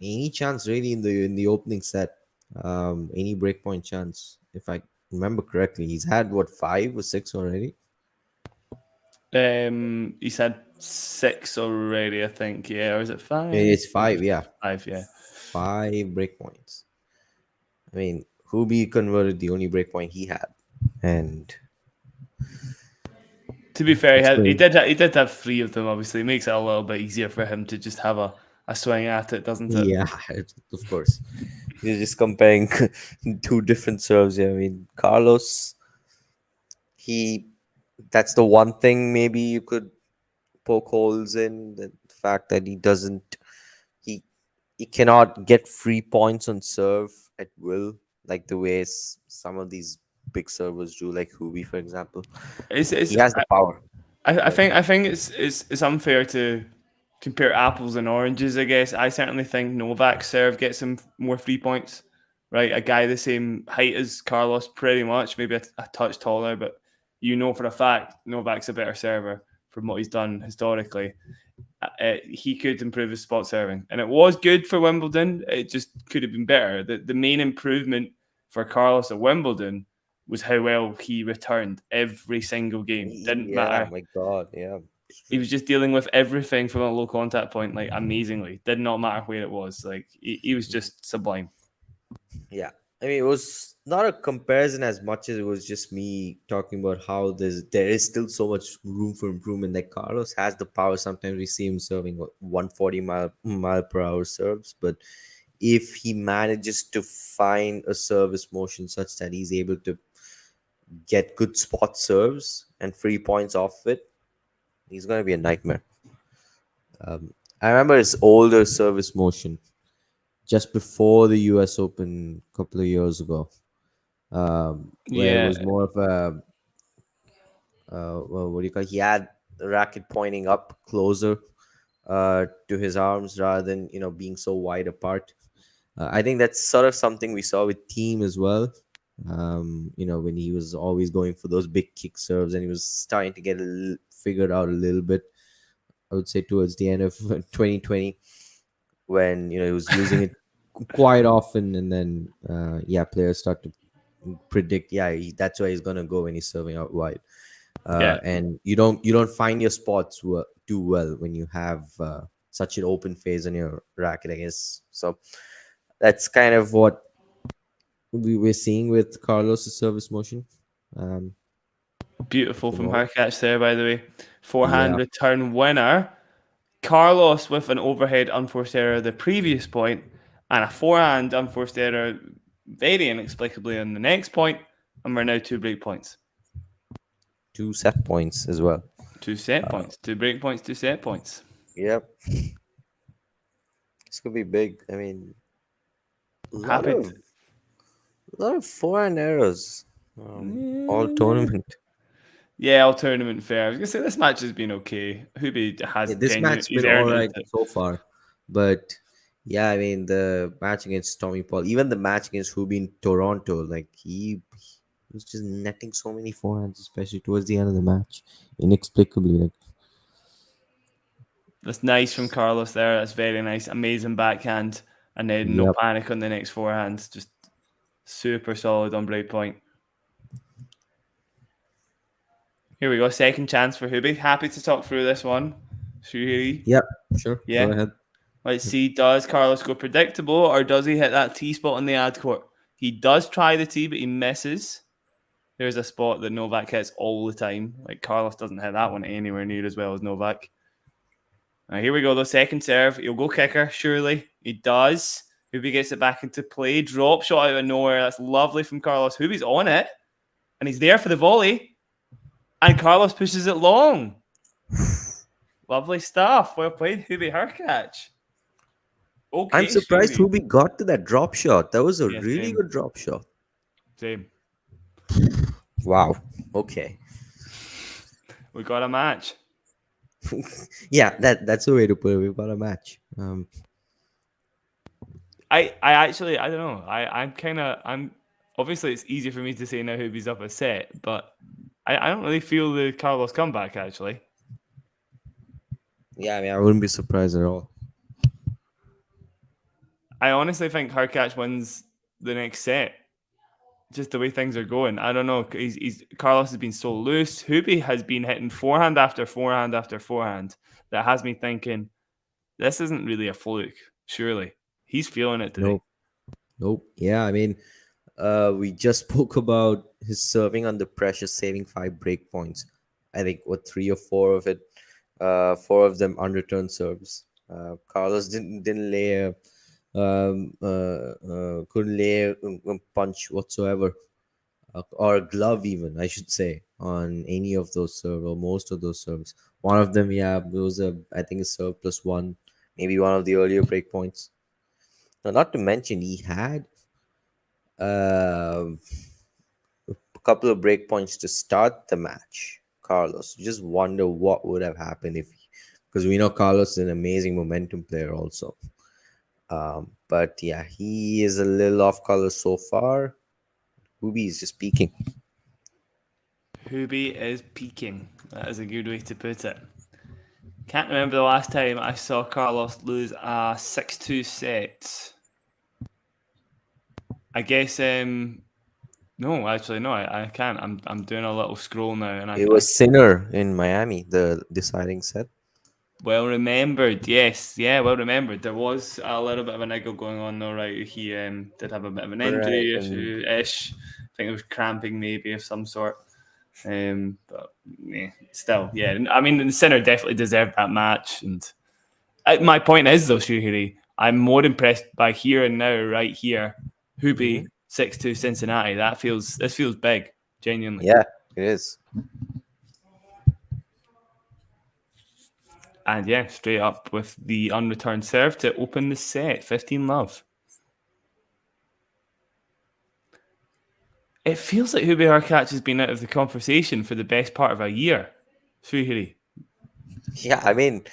any chance really in the opening set. Any breakpoint chance, if I remember correctly. He's had what, 5 or 6 already. He's had 6 already, I think. Yeah, or is it 5? It's 5, yeah, 5, yeah. 5 breakpoints. I mean, Hubi converted the only breakpoint he had, and To be fair, it's he going. did have 3 of them. Obviously, it makes it a little bit easier for him to just have a swing at it, doesn't it? Yeah, of course. You're just comparing 2 different serves here. I mean, Carlos, he that's the one thing maybe you could poke holes in, the fact that he he cannot get free points on serve at will, like the way some of these big servers do, like Hubi, for example. It's He has the power. But I think it's unfair to compare apples and oranges. I guess I certainly think Novak's serve gets him more 3 points. Right, a guy the same height as Carlos, pretty much, maybe a touch taller, but for a fact Novak's a better server from what he's done historically. He could improve his spot serving, and it was good for Wimbledon. It just could have been better. The main improvement for Carlos at Wimbledon was how well he returned every single game. Didn't yeah, matter. my God, yeah. He was just dealing with everything from a low contact point, like amazingly. Did not matter where it was. Like he was just sublime. Yeah. I mean, it was not a comparison as much as it was just me talking about how there is still so much room for improvement. Like Carlos has the power. Sometimes we see him serving 140 mile per hour serves, but if he manages to find a service motion such that he's able to get good spot serves and free points off it, he's going to be a nightmare. I remember his older service motion just before the US Open a couple of years ago, where it Yeah, was more of a what do you call it? He had the racket pointing up closer to his arms rather than being so wide apart. I think that's sort of something we saw with Team as well. When he was always going for those big kick serves and he was starting to get figured out a little bit. I would say towards the end of 2020, when he was using it quite often, and then players start to predict, that's where he's gonna go when he's serving out wide. yeah. And you don't find your spots too well when you have such an open phase on your racket, I guess. So that's kind of what we were seeing with Carlos' service motion. Beautiful The from moment. Hurkacz there, by the way. Forehand Yeah, return winner. Carlos with an overhead unforced error the previous point, and a forehand unforced error very inexplicably on the next point, and we're now 2 break points. 2 set points as well. 2 set points. 2 break points, 2 set points. Yep. This could be big. I mean, a lot Happy. of forehand errors all tournament. Yeah, all tournament fair. I was gonna say this match has been okay. Hubie has Yeah, this genuine. match's He's been all earned right it. so far, but yeah, I mean the match against Tommy Paul, even the match against Hubi in Toronto, like he was just netting so many forehands, especially towards the end of the match, inexplicably. Like, That's nice from Carlos there. That's very nice. Amazing backhand, and then no yep, panic on the next forehand. Just super solid on break point. Here we go. Second chance for Hubie. Happy to talk through this one. Sure. yep, sure, Yeah. go ahead. Let's see. Does Carlos go predictable, or does he hit that tee spot on the ad court? He does try the tee, but he misses. There's a spot that Novak hits all the time. Like Carlos doesn't hit that one anywhere near as well as Novak. Here we go. The second serve. He'll go kicker, surely. He does. Hubie gets it back into play. Drop shot out of nowhere. That's lovely from Carlos. Hubie's on it. And he's there for the volley. And Carlos pushes it long. Lovely stuff. Well played, Hubie Hurkacz. Okay, I'm surprised Hubie. Hubie got to that drop shot. That was a Yeah, really same. good drop shot. Same. Wow. Okay. We got a match. Yeah, that's a way to put it. We've got a match. I actually, I don't know. I'm obviously it's easier for me to say now Hubie's up a set, but I don't really feel the Carlos comeback actually. Yeah, I mean, I wouldn't be surprised at all. I honestly think Hurkacz wins the next set. Just the way things are going. I don't know. He's Carlos has been so loose. Hubie has been hitting forehand after forehand after forehand. That has me thinking this isn't really a fluke. Surely he's feeling it today. Nope. Yeah, I mean, we just spoke about his serving under pressure, saving 5 break points. I think 3 or 4 of it, 4 of them unreturned serves. Carlos didn't lay a couldn't lay a punch whatsoever, or a glove even, I should say, on any of those serves or most of those serves. One of them, yeah, was I think a serve plus 1, maybe one of the earlier break points. Now, not to mention, he had a couple of break points to start the match. Carlos, you just wonder what would have happened because we know Carlos is an amazing momentum player also. But yeah, he is a little off color so far. Hubie is just peaking. Hubie is peaking. That is a good way to put it. Can't remember the last time I saw Carlos lose a 6-2 set. I guess no, actually no, I can't. I'm doing a little scroll now, and It was Sinner in Miami, the deciding set. Well remembered, yes, yeah, well remembered. There was a little bit of a niggle going on though, right? He did have a bit of an injury issue-ish. I think it was cramping maybe of some sort. But yeah, still, yeah. I mean, the Sinner definitely deserved that match. And my point is though, Shuhiri, I'm more impressed by here and now, right here, Hubie 6-2 Cincinnati. This feels big, genuinely. Yeah, it is. And yeah, straight up with the unreturned serve to open the set. 15-love. It feels like Hubert Hurkacz has been out of the conversation for the best part of a year. Shuhiri. Yeah, I mean,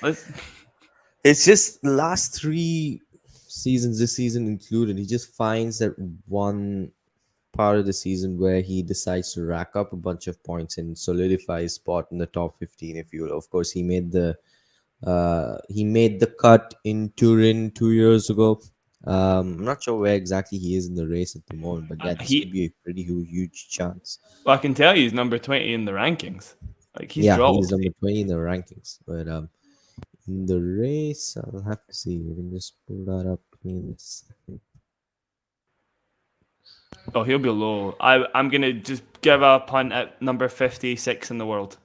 it's just the last 3 seasons, this season included, he just finds that one part of the season where he decides to rack up a bunch of points and solidify his spot in the top 15, if you will. Of course, he made the cut in Turin 2 years ago. I'm not sure where exactly he is in the race at the moment, but yeah, this could be a pretty huge chance. Well, I can tell you he's number 20 in the rankings. Like he's dropped. He's number 20 in the rankings. But in the race, I'll have to see. We can just pull that up in a second. Oh, he'll be low. I'm gonna just give a punt at number 56 in the world.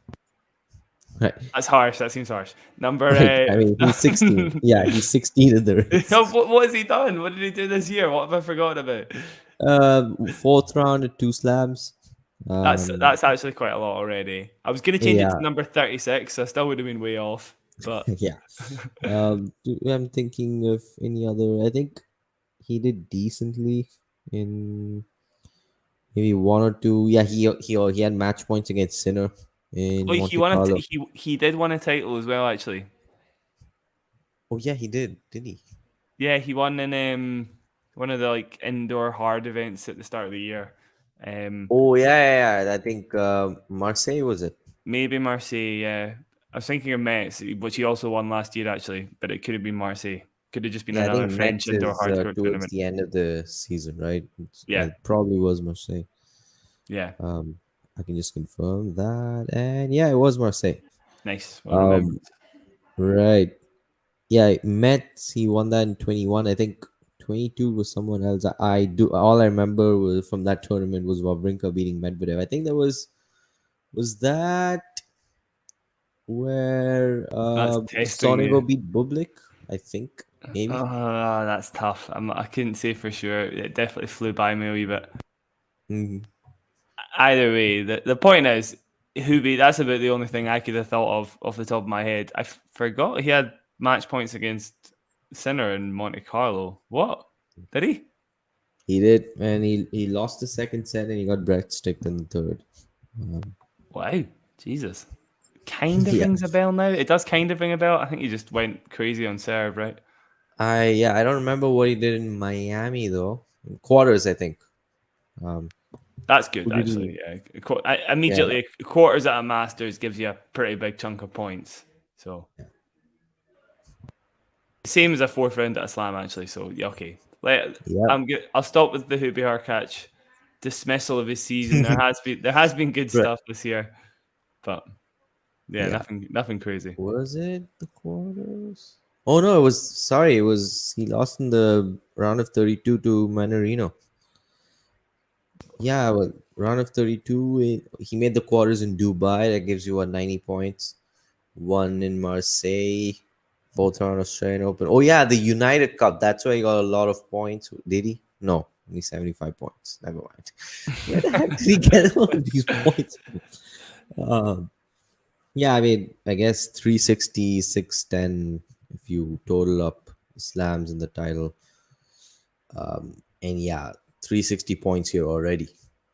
Right. That's harsh. That seems harsh. Number right. I mean, he's 16. Yeah, he's 16 in the race. What has he done? What did he do this year? What have I forgotten about? 4th round at 2 slams. That's actually quite a lot already. I was gonna change it to number 36. So I still would have been way off. But yeah. I'm thinking of any other. I think he did decently in maybe 1 or 2. Yeah, he had match points against Sinner. He did win a title as well, actually. Oh yeah, he did he? Yeah, he won in one of the indoor hard events at the start of the year. Oh yeah. I think Marseille, was it? Maybe Marseille. Yeah, I was thinking of Metz, which he also won last year actually, but it could have been Marseille. Could have just been another French indoor hard court tournament. Towards the end of the season, right? Yeah, it probably was Marseille. Yeah. I can just confirm that, and yeah, it was Marseille. Nice. Right. Yeah, Metz. He won that in 21. I think 22 was someone else. All I remember was from that tournament was Wawrinka beating Medvedev. I think that was that where That's testing Sonigo you. beat Bublik, I think. Maybe. That's tough. I couldn't say for sure. It definitely flew by me a wee bit. Mhm. Either way, the point is, Hubie, that's about the only thing I could have thought of off the top of my head. I forgot he had match points against Sinner in Monte Carlo. What? Did he? He did, and he lost the second set and he got breadsticked in the third. Wow. Jesus. Kind of Yeah. rings a bell now. It does kind of ring a bell. I think he just went crazy on serve, right? I don't remember what he did in Miami though. In quarters, I think. Um, That's good, who did he? actually. Yeah. Yeah, Immediately, quarters at a Masters gives you a pretty big chunk of points. So, same as a fourth round at a Slam, actually. So, yeah, okay. yeah. I'm good. I'll stop with the Hubie Hurkacz dismissal of his season. There has been good Right. stuff this year, but yeah, Yeah. nothing crazy. Was it the quarters? Oh no, it was he lost in the round of 32 to Manarino. Yeah, well, round of 32, he made the quarters in Dubai. That gives you 90 points. One in Marseille, fourth round Australian Open. Oh yeah, the United Cup. That's why he got a lot of points. Did he? No, only 75 points. Never mind. Where the heck did he get all these points? Um, yeah, I mean, I guess 360, 610 if you total up the slams in the title. And yeah, 360 points here already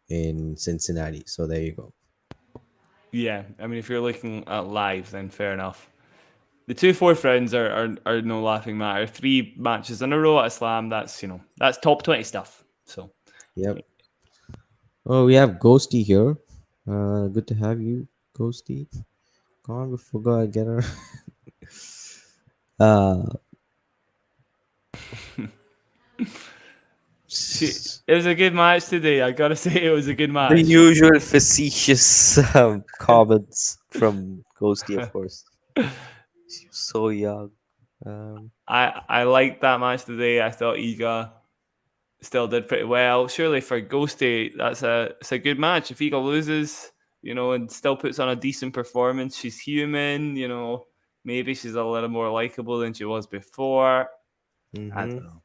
in Cincinnati. So there you go. Yeah, I mean, if you're looking at live, then fair enough. The two fourth rounds are no laughing matter. 3 matches in a row at a Slam. That's top 20 stuff. So Yep. Oh, we have Ghosty here. Good to have you, Ghosty. Come on, before I get her. Uh, it was a good match today. I gotta say, it was a good the match. usual facetious comments from Ghosty, of course. She's so young. I liked that match today. I thought Iga still did pretty well. Surely for Ghosty, it's a good match. If Iga loses, and still puts on a decent performance, she's human. Maybe she's a little more likable than she was before. I Mm-hmm. don't know.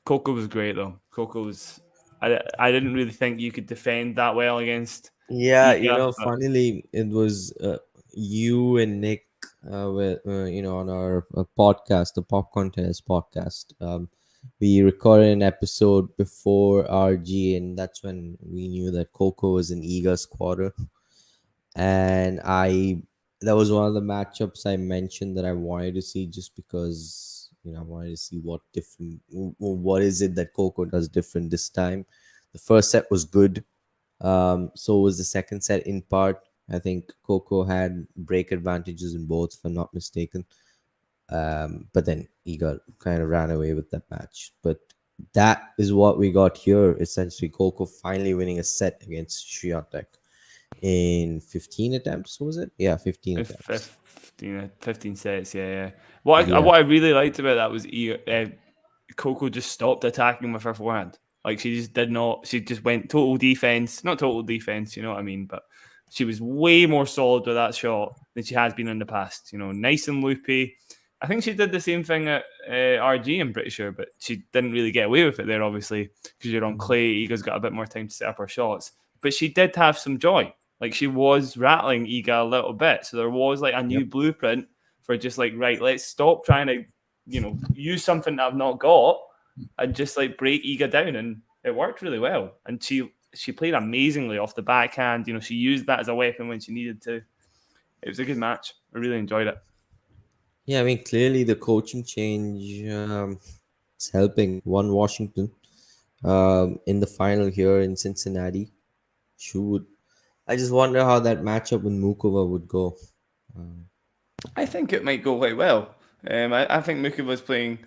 Coco was great though. Coco was. I didn't really think you could defend that well against Yeah, Iga. But funnily, it was you and Nick on our podcast, the Popcorn Tennis podcast. We recorded an episode before RG, and that's when we knew that Coco was in Iga's quarter. And that was one of the matchups I mentioned that I wanted to see just because, I wanted to see what is it that Coco does different this time. The first set was good. So was the second set in part. I think Coco had break advantages in both, if I'm not mistaken. But then Iga kind of ran away with that match. But that is what we got here. Essentially, Coco finally winning a set against Swiatek in 15 attempts, was it? Yeah, 15 attempts. 15 sets, yeah. What I, Yeah. what I really liked about that was Coco just stopped attacking with her forehand. Like she just did not. She just went total defense. Not total defense, you know what I mean. But she was way more solid with that shot than she has been in the past. Nice and loopy. I think she did the same thing at RG. I'm pretty sure, but she didn't really get away with it there, obviously, because you're on clay. Iga's got a bit more time to set up her shots, but she did have some joy. Like she was rattling Iga a little bit, so there was like a new Yep. blueprint for just like, right, let's stop trying to use something that I've not got and just like break Iga down, and it worked really well. And she played amazingly off the backhand. She used that as a weapon when she needed to. It was a good match. I really enjoyed it. Yeah, I mean, clearly the coaching change is helping. One Washington in the final here in Cincinnati. Shoot. I just wonder how that matchup with Mukova would go. I think it might go quite well. I think Muka was playing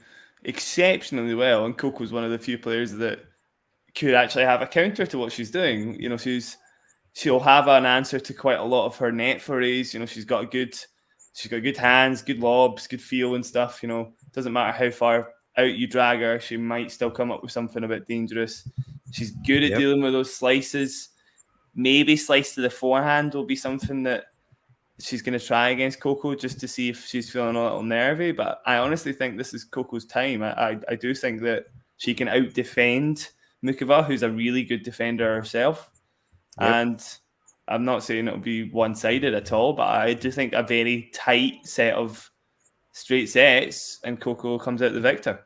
exceptionally well, and Coco's one of the few players that could actually have a counter to what she's doing. She'll have an answer to quite a lot of her net forays. She's got good hands, good lobs, good feel and stuff. Doesn't matter how far out you drag her, she might still come up with something a bit dangerous. She's good at Yep. dealing with those slices. Maybe slice to the forehand will be something that she's going to try against Coco just to see if she's feeling a little nervy. But I honestly think this is Coco's time. I do think that she can out-defend Mukova, who's a really good defender herself. Yep. And I'm not saying it'll be one-sided at all, but I do think a very tight set of straight sets and Coco comes out the victor.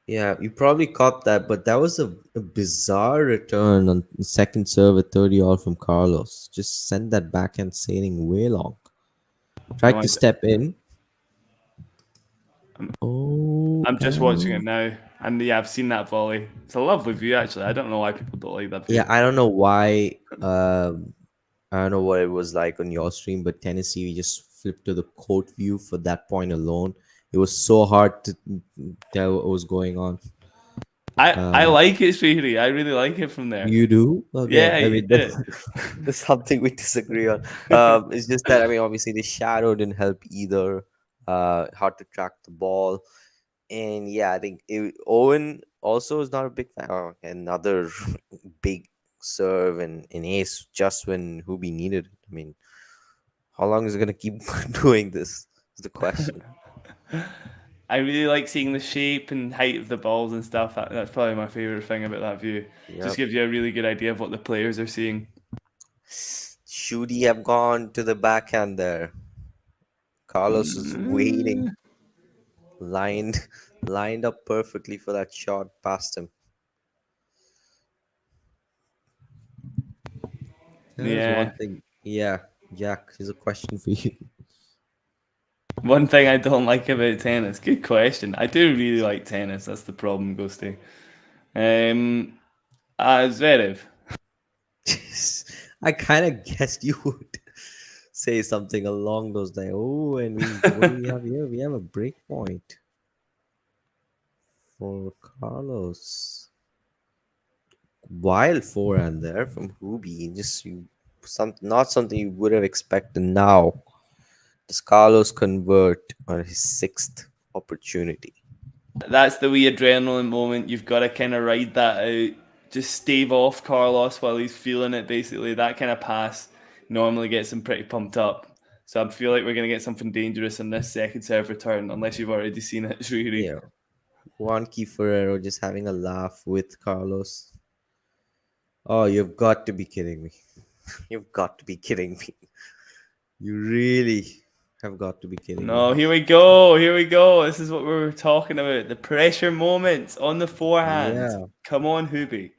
Yeah, you probably caught that, but that was a bizarre return on the second serve at 30 all from Carlos. Just sent that backhand sailing way long. Tried to step in. I'm just watching it now, and yeah, I've seen that volley. It's a lovely view, actually. I don't know why people don't like that view. Yeah, I don't know why. I don't know what it was like on your stream, but Tennessee, we just flipped to the court view for that point alone. It was so hard to tell what was going on. I like it, Srihari. I really like it from there. You do? Okay. Yeah, I mean, that's something we disagree on. It's just that, I mean, obviously the shadow didn't help either. Hard to track the ball. And yeah, I think Owen also is not a big fan. Oh, another big serve and ace just when Hubie needed it. I mean, how long is it going to keep doing this? Is the question. I really like seeing the shape and height of the balls and stuff. That's probably my favorite thing about that view. Yep. Just gives you a really good idea of what the players are seeing. Should he have gone to the backhand there? Carlos is waiting, lined up perfectly for that shot past him. Yeah. One thing. Yeah, Jack, here's a question for you. One thing I don't like about tennis. Good question. I do really like tennis. That's the problem, Ghosty. Zverev. I kind of guessed you would say something along those lines. Oh, and what do we have here? We have a break point for Carlos. Wild forehand there from Hubie. Not something you would have expected now. Does Carlos convert on his sixth opportunity? That's the wee adrenaline moment. You've got to kind of ride that out. Just stave off Carlos while he's feeling it, basically. That kind of pass normally gets him pretty pumped up. So I feel like we're going to get something dangerous in this second serve return, unless you've already seen it, really. Yeah. Juanqui Ferrero just having a laugh with Carlos. Oh, you've got to be kidding me. You've got to be kidding me. You really have got to be kidding me. No, here we go. Here we go. This is what we were talking about. The pressure moments on the forehand. Yeah. Come on, Hubie.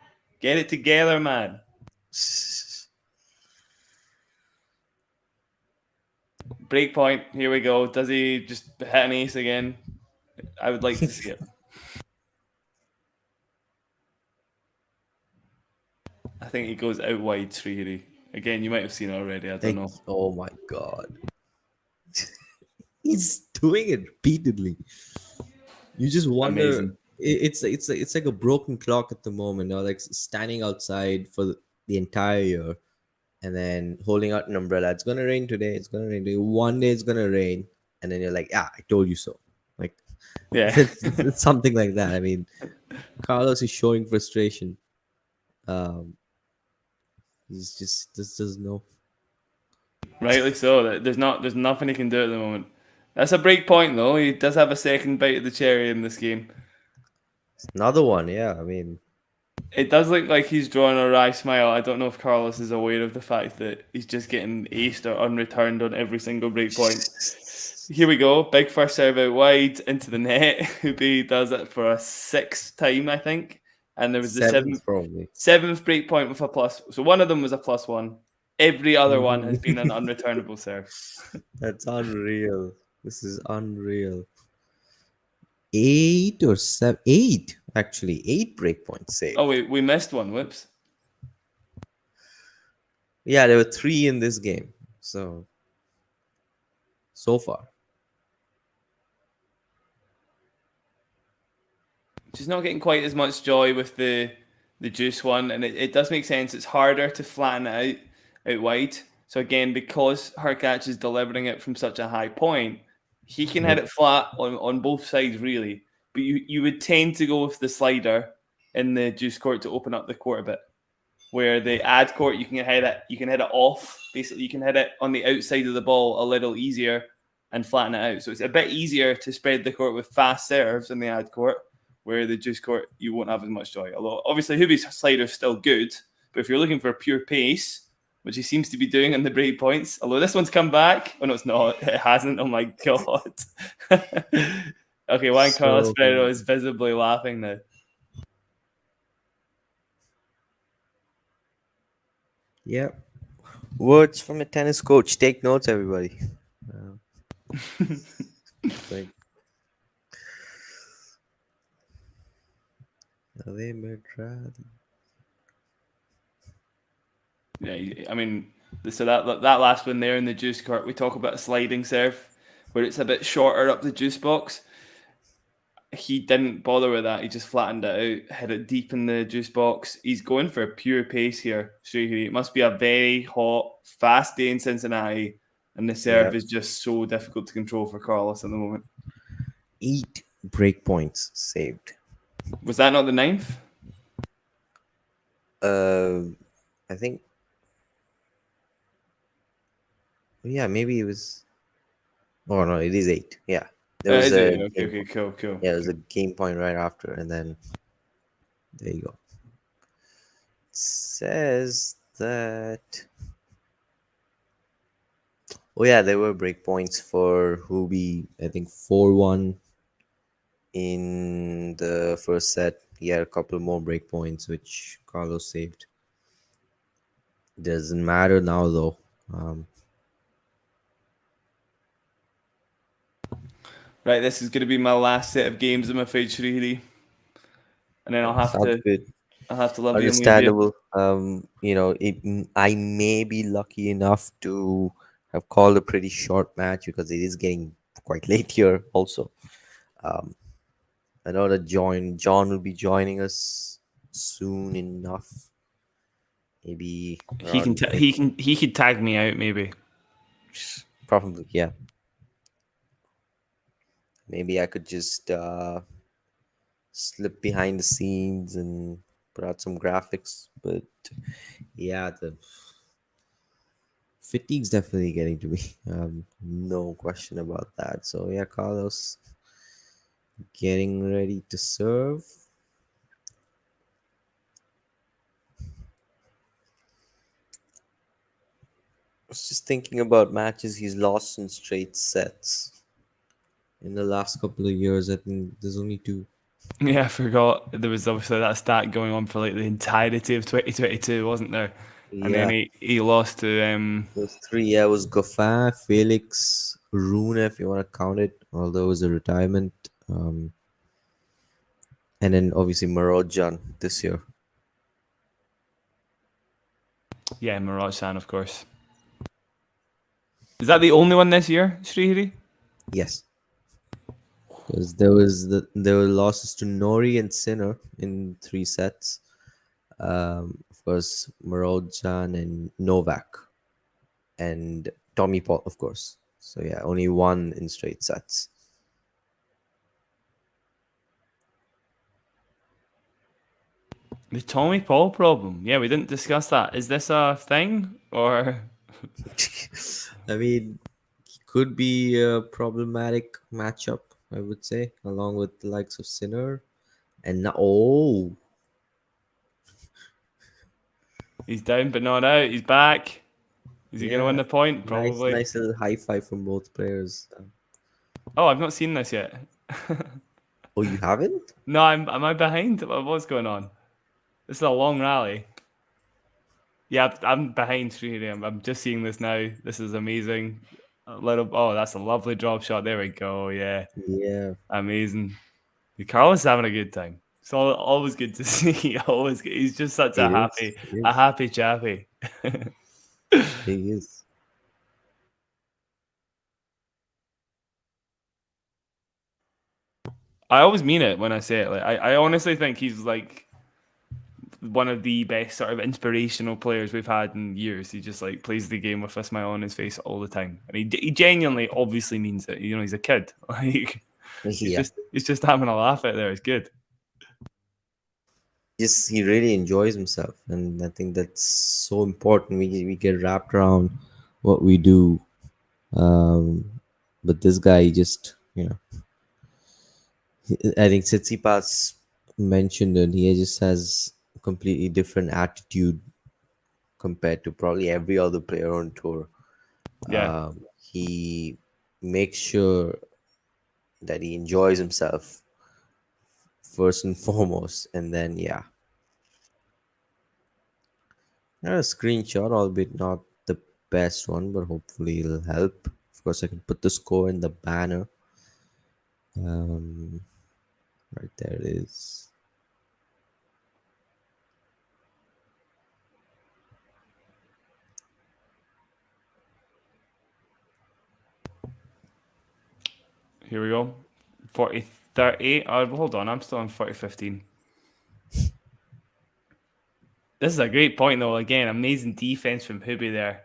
Get it together, man. Break point. Here we go. Does he just hit an ace again? I would like to see it. I think he goes out wide, Srihari. Again, you might have seen it already. I don't know. Oh my god. He's doing it repeatedly. You just wonder. Amazing. It's like a broken clock at the moment. Or like standing outside for the entire year, and then holding out an umbrella. It's gonna rain today. It's gonna rain today. One day it's gonna rain, and then you're like, I told you so. Like, yeah, it's something like that. I mean, Carlos is showing frustration. He's just doesn't know. Rightly so. There's nothing he can do at the moment. That's a break point though. He does have a second bite of the cherry in this game. Another one, yeah. I mean, it does look like he's drawing a wry smile. I don't know if Carlos is aware of the fact that he's just getting aced or unreturned on every single break point. Here we go. Big first serve out wide into the net. Hubie does it for a sixth time, I think. And there was the seventh break point with a plus. So one of them was a +1. Every other one has been an unreturnable serve. That's unreal. This is unreal. 8 or 7? 8, actually. 8 breakpoints saved. Oh, we missed one. Whoops. Yeah, there were 3 in this game. So far. She's not getting quite as much joy with the juice one, and it does make sense. It's harder to flatten it out wide. So again, because Hurkacz is delivering it from such a high point, he can hit it flat on both sides, really. But you would tend to go with the slider in the juice court to open up the court a bit. where the ad court you can hit it off. Basically, you can hit it on the outside of the ball a little easier and flatten it out. So it's a bit easier to spread the court with fast serves in the ad court, where the juice court you won't have as much joy. Although obviously Hubie's slider is still good, but if you're looking for pure pace, which he seems to be doing on the break points, although this one's come back. Oh no, it's not. It hasn't. Oh my god. Okay, Juan Carlos Ferrero is visibly laughing now. Yep. Words from a tennis coach. Take notes, everybody. Like, yeah, I mean, so that last one there in the juice court, we talk about a sliding serve where it's a bit shorter up the juice box. He didn't bother with that. He just flattened it out, hit it deep in the juice box. He's going for pure pace here, Srihari. It must be a very hot, fast day in Cincinnati, and the serve is just so difficult to control for Carlos at the moment. 8 break points saved. Was that not the 9th? I think. Yeah, maybe it was. Oh no, it is 8. Yeah, there was okay, cool. Yeah, it was a game point right after, and then there you go. It says that. Oh yeah, there were break points for Hubie. I think 4-1 in the first set. He had a couple more break points, which Carlos saved. Doesn't matter now though. Right, this is going to be my last set of games, I'm afraid, Srihari. And then I'll have to love you. Understandable. I may be lucky enough to have called a pretty short match because it is getting quite late here. Also, I know that John will be joining us soon enough. Maybe he can tag me out. Maybe, probably, yeah. Maybe I could just slip behind the scenes and put out some graphics. But yeah, the fatigue's definitely getting to me. No question about that. So yeah, Carlos getting ready to serve. I was just thinking about matches he's lost in straight sets. In the last couple of years, I think there's only 2. Yeah, I forgot. There was obviously that stat going on for like the entirety of 2022, wasn't there? Yeah. And then he lost to... Those 3, yeah, it was Goffin, Felix, Rune, if you want to count it, although it was a retirement. And then obviously Marozjan this year. Yeah, Marozjan, of course. Is that the only one this year, Srihari? Yes. Because there were losses to Nori and Sinner in 3 sets. Of course, Marozjan and Novak, and Tommy Paul, of course. So yeah, only 1 in straight sets. The Tommy Paul problem. Yeah, we didn't discuss that. Is this a thing or? I mean, he could be a problematic matchup, I would say, along with the likes of Sinner. And now, he's down but not out. He's back. Is he going to win the point? Probably. Nice little high five from both players. Oh, I've not seen this yet. Oh, you haven't? No, am I behind? What's going on? This is a long rally. Yeah, I'm behind Srihari. I'm just seeing this now. This is amazing. That's a lovely drop shot. There we go. Yeah. Yeah. Amazing. Carlos is having a good time. It's always good to see. He's just such a happy chappy. He is. I always mean it when I say it. Like I honestly think he's like one of the best sort of inspirational players we've had in years. He just like plays the game with a smile on his face all the time, and he genuinely, obviously means it. You know, he's a kid. Like he's just having a laugh out there. It's good. he really enjoys himself, and I think that's so important. We get wrapped around what we do, um, but this guy just I think Tsitsipas mentioned it. He just has a completely different attitude compared to probably every other player on tour. Yeah. He makes sure that he enjoys himself first and foremost, and then a screenshot, albeit not the best one, but hopefully it'll help. Of course, I can put the score in the banner. Um, right there it is. Here we go. 40-30. Oh, hold on. I'm still on 40-15. This is a great point, though. Again, amazing defense from Hubie there.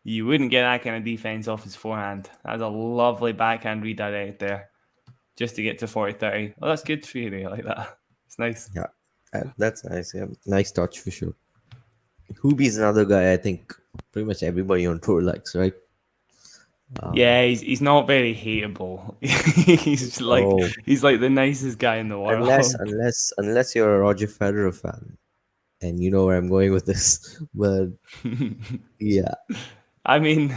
You wouldn't get that kind of defense off his forehand. That's a lovely backhand redirect there, just to get to 40-30. Well, that's good for you. I like that. It's nice. Yeah, that's nice. Yeah, nice touch for sure. Hubie's another guy I think pretty much everybody on tour likes, right? Yeah, he's not very hateable. he's like Oh, he's like the nicest guy in the unless world. unless you're a Roger Federer fan, and you know where I'm going with this. But yeah, I mean,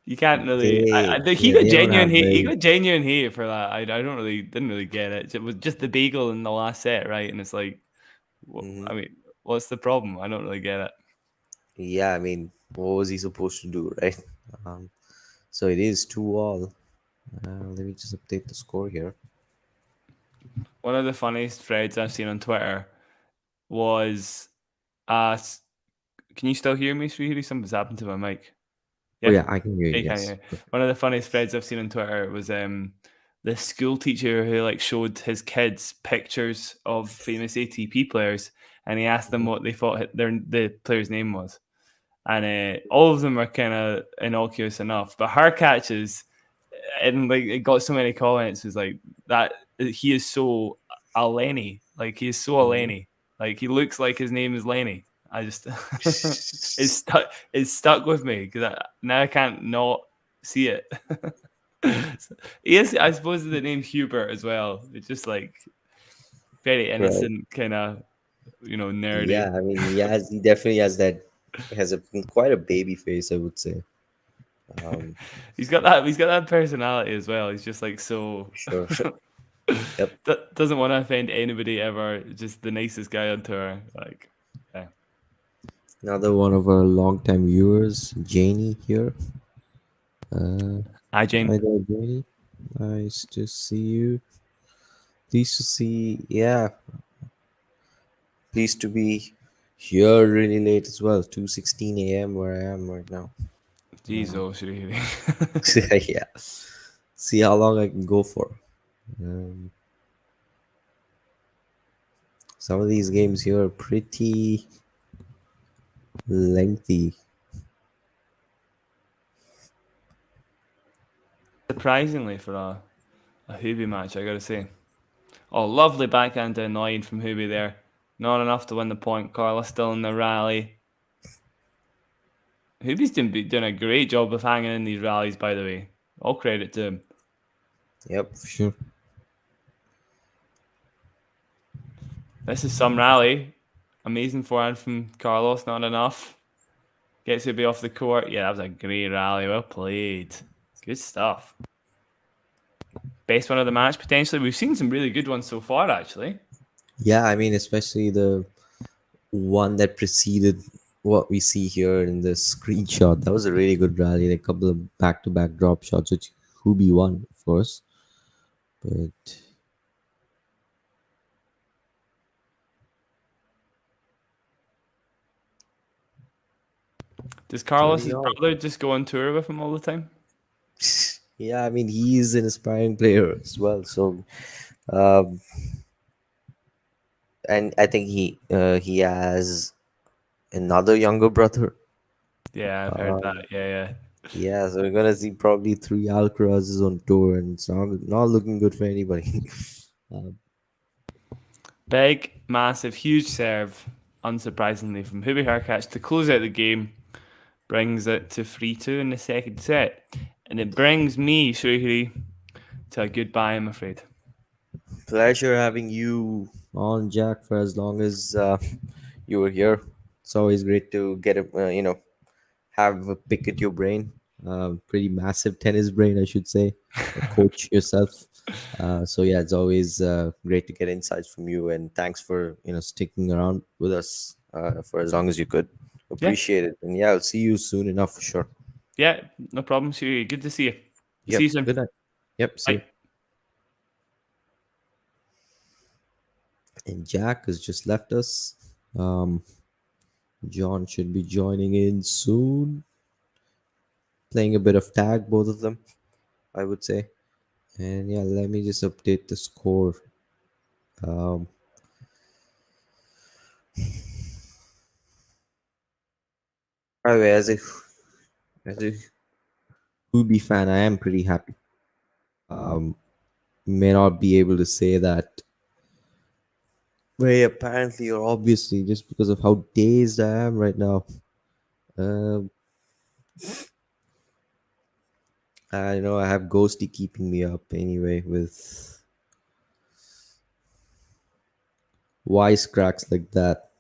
you can't really. He they got don't genuine have hate. He very. got genuine hate for that. I don't really didn't really get it. It was just the bagel in the last set, right? And it's like, I Mhm. mean, what's the problem? I don't really get it. Yeah, I mean, what was he supposed to do, right? Um, so it is 2-all. Let me just update the score here. One of the funniest threads I've seen on Twitter was, uh, can you still hear me, Srihiri? Something's happened to my mic. Oh Yeah. yeah, I can hear you. Okay, Yes. yeah. One of the funniest threads I've seen on Twitter was the school teacher who like showed his kids pictures of famous ATP players, and he asked them what they thought the player's name was, and all of them were kind of innocuous enough, but Hurkacz's, and like it got so many comments, was like that he is so a Lenny, like he is so a Mhm. Lenny, like he looks like his name is Lenny. I just it's stuck with me because now I can't not see it. He is, I suppose, the name Hubert as well. It's just like very Right. innocent, kind of nerdy. Yeah, I mean, he definitely has a quite a baby face, I would say. Um, He's got that personality as well. He's just like so sure. Yep. doesn't want to offend anybody ever. Just the nicest guy on tour. Like, yeah. Another one of our longtime viewers, Janie here. Uh, Hi, Hi Jane. there, Janie. Nice to see you. Pleased to see. Yeah, pleased to be here really late as well. 2:16 a.m. where I am right now. Jesus, really. Yeah. See how long I can go for. Um, some of these games here are pretty lengthy. Surprisingly for a Hubie match, I gotta say. Oh, lovely backhand down the line from Hubie there. Not enough to win the point. Carlos still in the rally. Hubie's doing a great job of hanging in these rallies, by the way. All credit to him. Yep, for sure. This is some rally. Amazing forehand from Carlos, not enough. Gets Hubie off the court. Yeah, that was a great rally. Well played. Good stuff. Best one of the match, potentially. We've seen some really good ones so far, actually. Yeah, I mean, especially the one that preceded what we see here in the screenshot. That was a really good rally. A couple of back-to-back drop shots, which Hubi won, of course. But Does 30 Carlos's all. brother just go on tour with him all the time? Yeah, I mean, he's an aspiring player as well. So, um, and I think he has another younger brother. Yeah, I've heard that. Um, Yeah. yeah, so we're gonna see probably 3 Alcarazes on tour, and it's not looking good for anybody. um, Big, massive, huge serve, unsurprisingly, from Hurkacz to close out the game, brings it to 3-2 in the second set. And it brings me, Shuhri, to a goodbye, I'm afraid. Pleasure having you on, Jack, for as long as you were here. It's always great to get have a pick at your brain. Pretty massive tennis brain, I should say. A coach yourself. So yeah, it's always great to get insights from you, and thanks for sticking around with us for as long as you could. Yeah, Appreciate it, and yeah, I'll see you soon enough for sure. yeah, no problem, Shuhri. Good to see you. See Yep. you soon. Good night. Yep. See you. Bye. And Jack has just left us. John should be joining in soon. Playing a bit of tag, both of them, I would say. And yeah, let me just update the score. Um, by the way, as a Ubi fan, I am pretty happy. May not be able to say that very apparently or obviously, just because of how dazed I am right now. Um, I know I have Ghosty keeping me up anyway with wisecracks like that.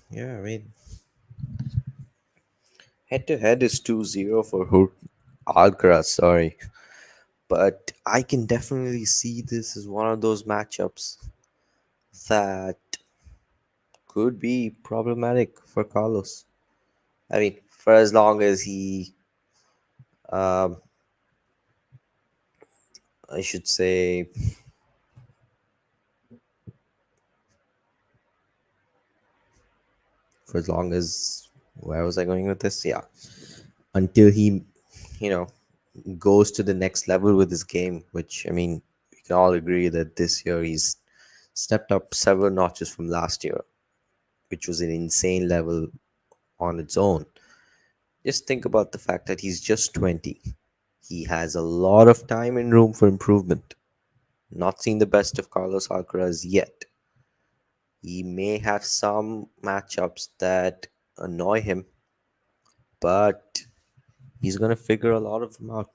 Yeah, I mean, head to head is 2-0 for Alcaraz, sorry. But I can definitely see this as one of those matchups that could be problematic for Carlos. I mean, for as long as um, I should say, for as long as, where was I going with this? Yeah, until he, you know, goes to the next level with his game, which I mean, we can all agree that this year he's stepped up several notches from last year, which was an insane level on its own. Just think about the fact that he's just 20. He has a lot of time and room for improvement. Not seen the best of Carlos Alcaraz yet. He may have some matchups that annoy him, but he's going to figure a lot of them out,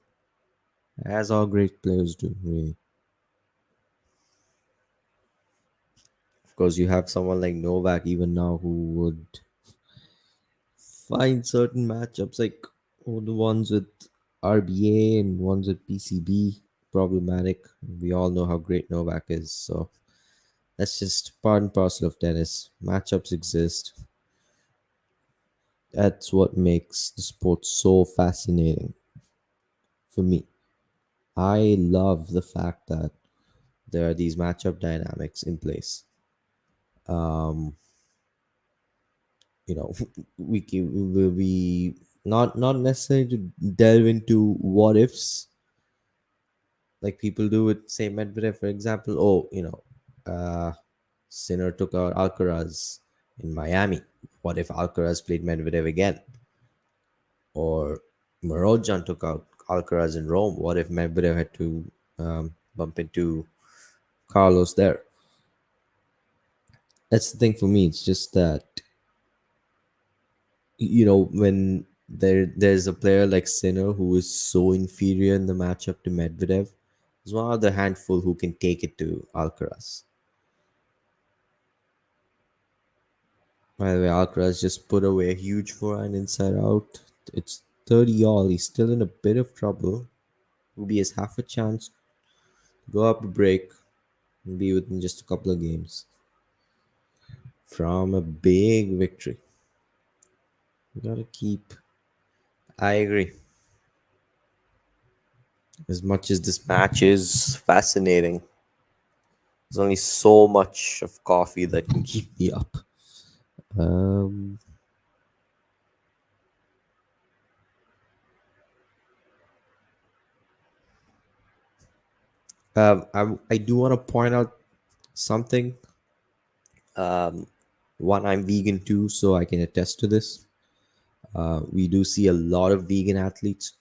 as all great players do, really. Of course, you have someone like Novak even now who would find certain matchups like the ones with RBA and ones with PCB problematic. We all know how great Novak is, so that's just part and parcel of tennis. Matchups exist. That's what makes the sport so fascinating for me. I love the fact that there are these matchup dynamics in place. Um, you know, we not necessarily to delve into what ifs like people do with say Medvedev, for example. Oh, Sinner took out Alcaraz in Miami. What if Alcaraz played Medvedev again? Or Marozjan took out Alcaraz in Rome. What if Medvedev had to bump into Carlos there? That's the thing for me. It's just that when there's a player like Sinner who is so inferior in the matchup to Medvedev, there's one other handful who can take it to Alcaraz. By the way, Alcaraz just put away a huge forehand inside out. It's 30 all. He's still in a bit of trouble. Ubi has half a chance to go up a break and be within just a couple of games from a big victory. We gotta keep. I agree. As much as this match is fascinating, there's only so much of coffee that can keep me up. Um, I do want to point out something. One, I'm vegan too, so I can attest to this. We do see a lot of vegan athletes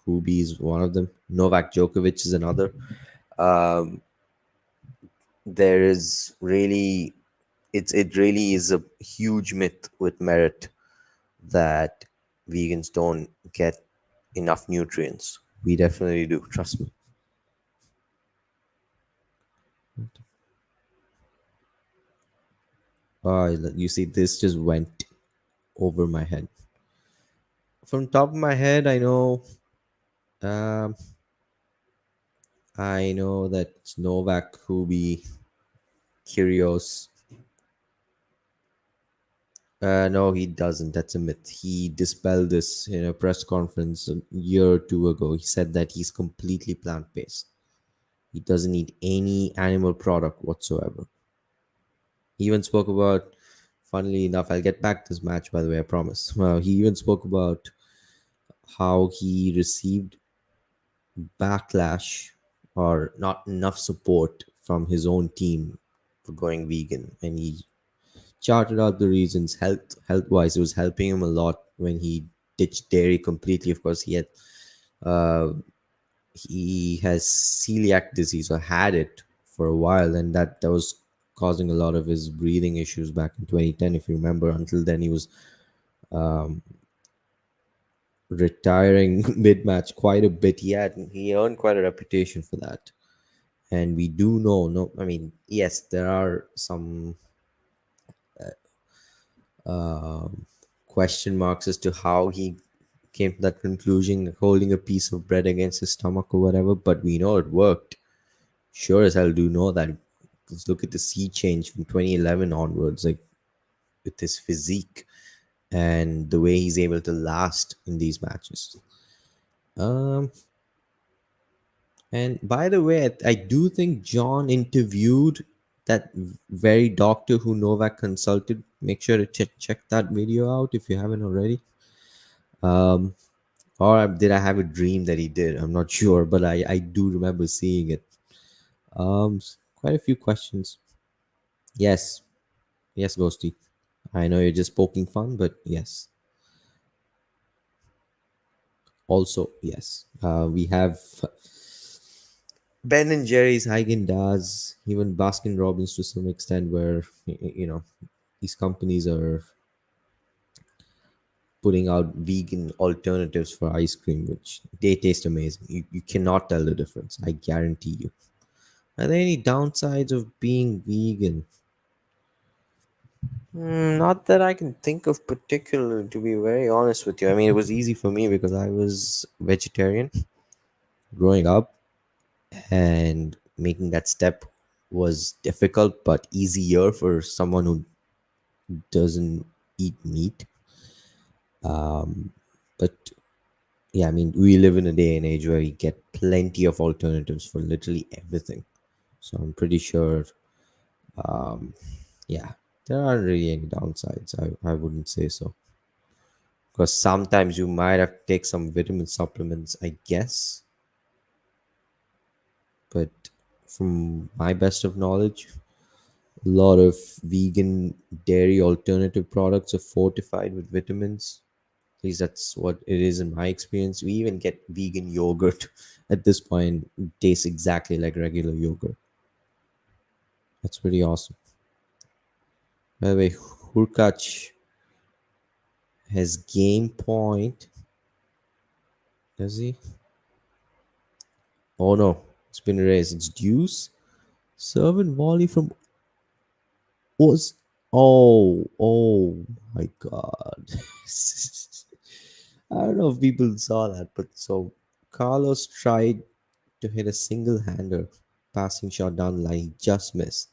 Hubi is one of them. Novak Djokovic is another. Um, there is really, it really is a huge myth with merit that vegans don't get enough nutrients. We definitely do. Trust me. Oh, you see, this just went over my head. From top of my head, Um, I know that Novak, Hubi, Kyrgios. No, he doesn't. That's a myth. He dispelled this in a press conference a year or two ago. He said that he's completely plant based. He doesn't eat any animal product whatsoever. He even spoke about, funnily enough, I'll get back to this match, by the way, I promise. He even spoke about how he received backlash or not enough support from his own team for going vegan, and he charted out the reasons. Health wise, it was helping him a lot when he ditched dairy completely. Of course, uh, he has celiac disease or had it for a while, and that was causing a lot of his breathing issues back in 2010, if you remember. Until then, he was retiring mid-match quite a bit. He earned quite a reputation for that. And we do know, no, I mean, yes, there are some question marks as to how he came to that conclusion, holding a piece of bread against his stomach or whatever, but we know it worked. Sure as hell do know that. Just look at the sea change from 2011 onwards, like with his physique and the way he's able to last in these matches. Um, and by the way, I do think John interviewed that very doctor who Novak consulted. Make sure to check that video out if you haven't already. Um, or did I have a dream that he did? I'm not sure, but I do remember seeing it. Quite a few questions. Yes, yes, Ghosty. I know you're just poking fun, but yes. Also, yes. We have Ben and Jerry's, Haagen Dazs, even Baskin Robbins to some extent, where these companies are putting out vegan alternatives for ice cream, which they taste amazing. You cannot tell the difference. I guarantee you. Are there any downsides of being vegan? Not that I can think of particularly, to be very honest with you. I mean, it was easy for me because I was vegetarian growing up, and making that step was difficult but easier for someone who doesn't eat meat. But yeah, I mean, we live in a day and age where we get plenty of alternatives for literally everything. So I'm pretty sure, yeah, there aren't really any downsides. I wouldn't say so. Because sometimes you might have to take some vitamin supplements, I guess. But from my best of knowledge, a lot of vegan dairy alternative products are fortified with vitamins. At least that's what it is in my experience. We even get vegan yogurt at this point. It tastes exactly like regular yogurt. That's pretty awesome. By the way, Hurkacz has game point. Does he? Oh no, it's been erased. It's deuce. Serve and volley from was. Oh my god. I don't know if people saw that, but so Carlos tried to hit a single hander passing shot down the line. He just missed.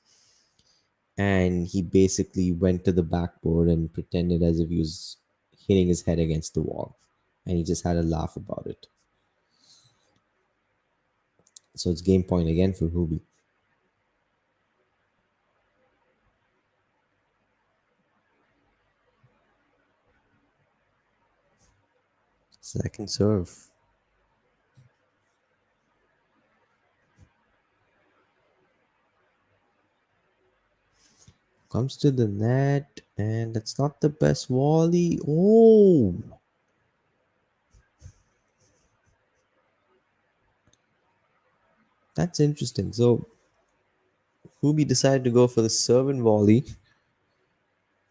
And he basically went to the backboard and pretended as if he was hitting his head against the wall. And he just had a laugh about it. So it's game point again for Hubi. Second serve. Comes to the net, and that's not the best volley. Oh, That's interesting. So Hubi decided to go for the serve and volley.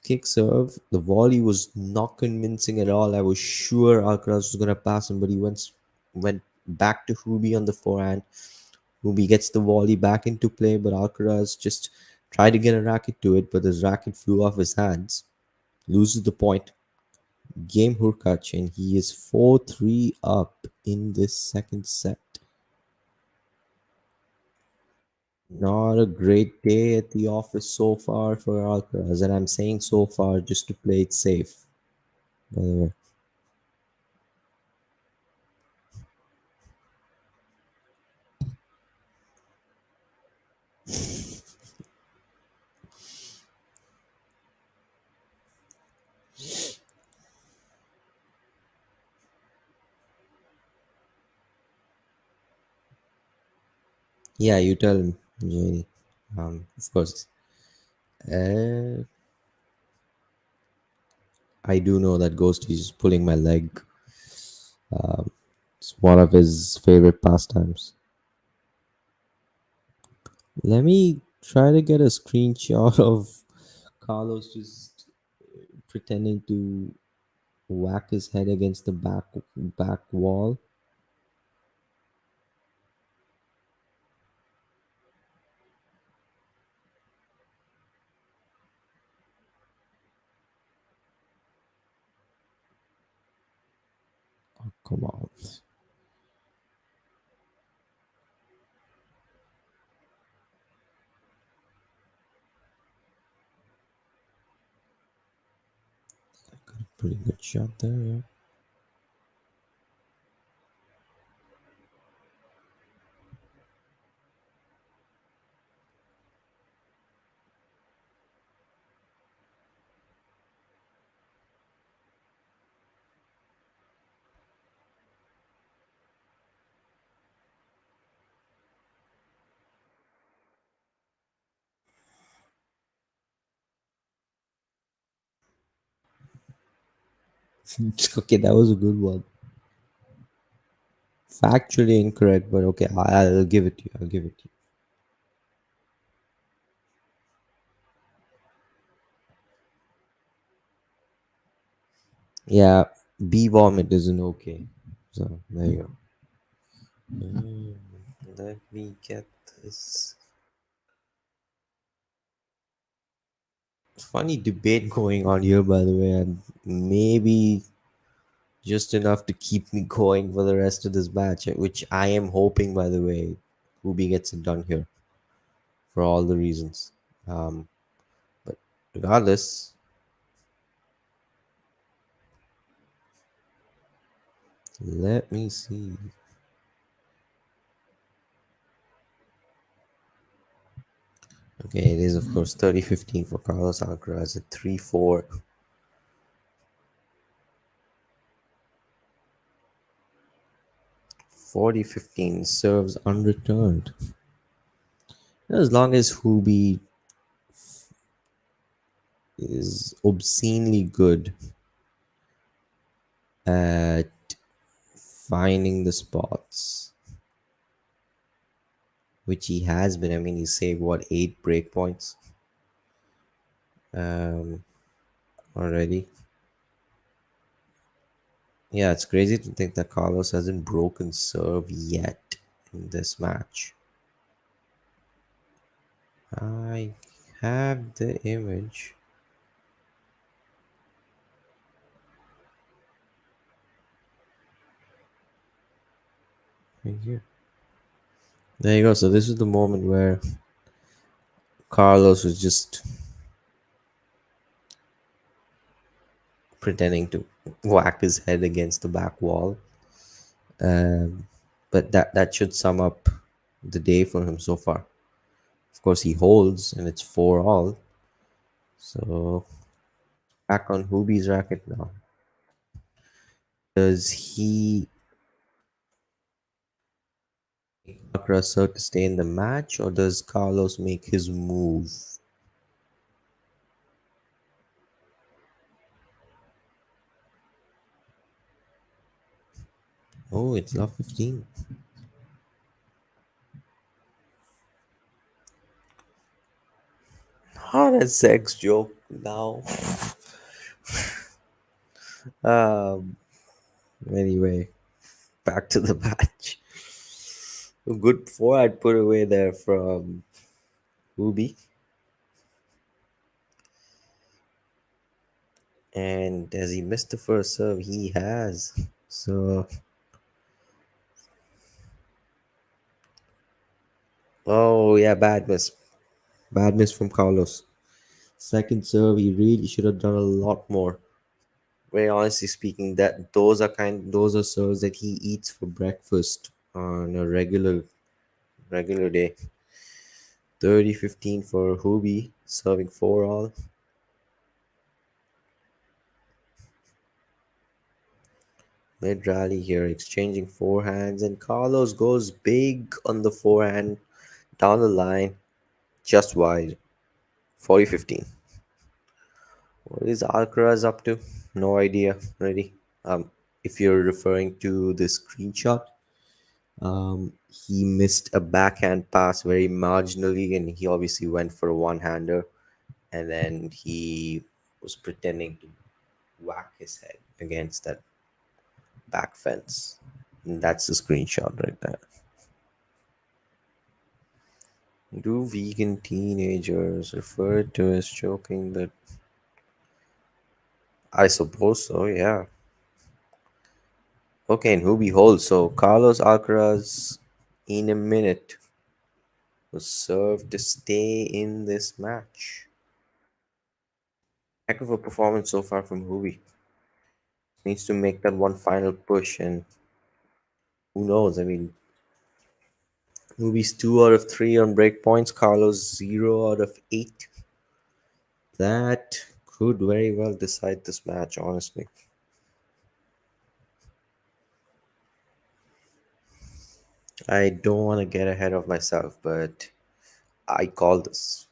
Kick serve. The volley was not convincing at all. I was sure Alcaraz was gonna pass him, but he went back to Hubi on the forehand. Hubi gets the volley back into play, but Alcaraz just tried to get a racket to it, but his racket flew off his hands. Loses the point. Game Hurkacz, and he is 4-3 up in this second set. Not a great day at the office so far for Alcaraz, and I'm saying so far just to play it safe. By the way, yeah, you tell him, Jenny. Of course. Uh, I do know that Ghost is pulling my leg. It's one of his favorite pastimes. Let me try to get a screenshot of Carlos just pretending to whack his head against the back wall. Oh, come on. Pretty good shot there, yeah. Okay, that was a good one. Factually incorrect, but okay, I'll give it to you. I'll give it to you. Yeah, bee vomit isn't okay. So there you go. Mm, let me get this. Funny debate going on here, by the way, and maybe just enough to keep me going for the rest of this match, which I am hoping, by the way, Ubi gets it done here for all the reasons. Um, but regardless, let me see. Okay, it is, of course, 30-15 for Carlos Alcaraz at 3-4. 40-15 serves unreturned. As long as Hubi is obscenely good at finding the spots, which he has been. I mean, he saved what, 8 breakpoints um, already. Yeah, it's crazy to think that Carlos hasn't broken serve yet in this match. I have the image. Right here. There you go. So this is the moment where Carlos was just pretending to whack his head against the back wall. Um, but that should sum up the day for him so far. Of course, he holds, and it's 4-all. So back on Hubi's racket now. Does he Alcaraz to stay in the match, or does Carlos make his move? Oh, it's love 15. not a sex joke now. um. Anyway, back to the match. A good four I'd put away there from Ubi. And as he missed the first serve, he has. So, oh yeah, bad miss. Bad miss from Carlos. Second serve, he really should have done a lot more. Very honestly speaking, those are serves that he eats for breakfast on a regular day. 30-15 for Hubi, serving 4 all. Mid rally here, exchanging forehands, and Carlos goes big on the forehand down the line, just wide. 40-15. What is Alcaraz up to? No idea, really. If you're referring to the screenshot, he missed a backhand pass very marginally, and he obviously went for a one-hander, and then he was pretending to whack his head against that back fence. And that's the screenshot right there. Do vegan teenagers refer to as joking that? I suppose so, yeah. Okay, and who beholds? So Carlos Alcaraz in a minute was served to stay in this match. Heck of a performance so far from Hubi. Needs to make that one final push, and who knows? I mean, Hubi's 2 out of 3 on break points, Carlos 0 out of 8. That could very well decide this match, honestly. I don't want to get ahead of myself, but I call this.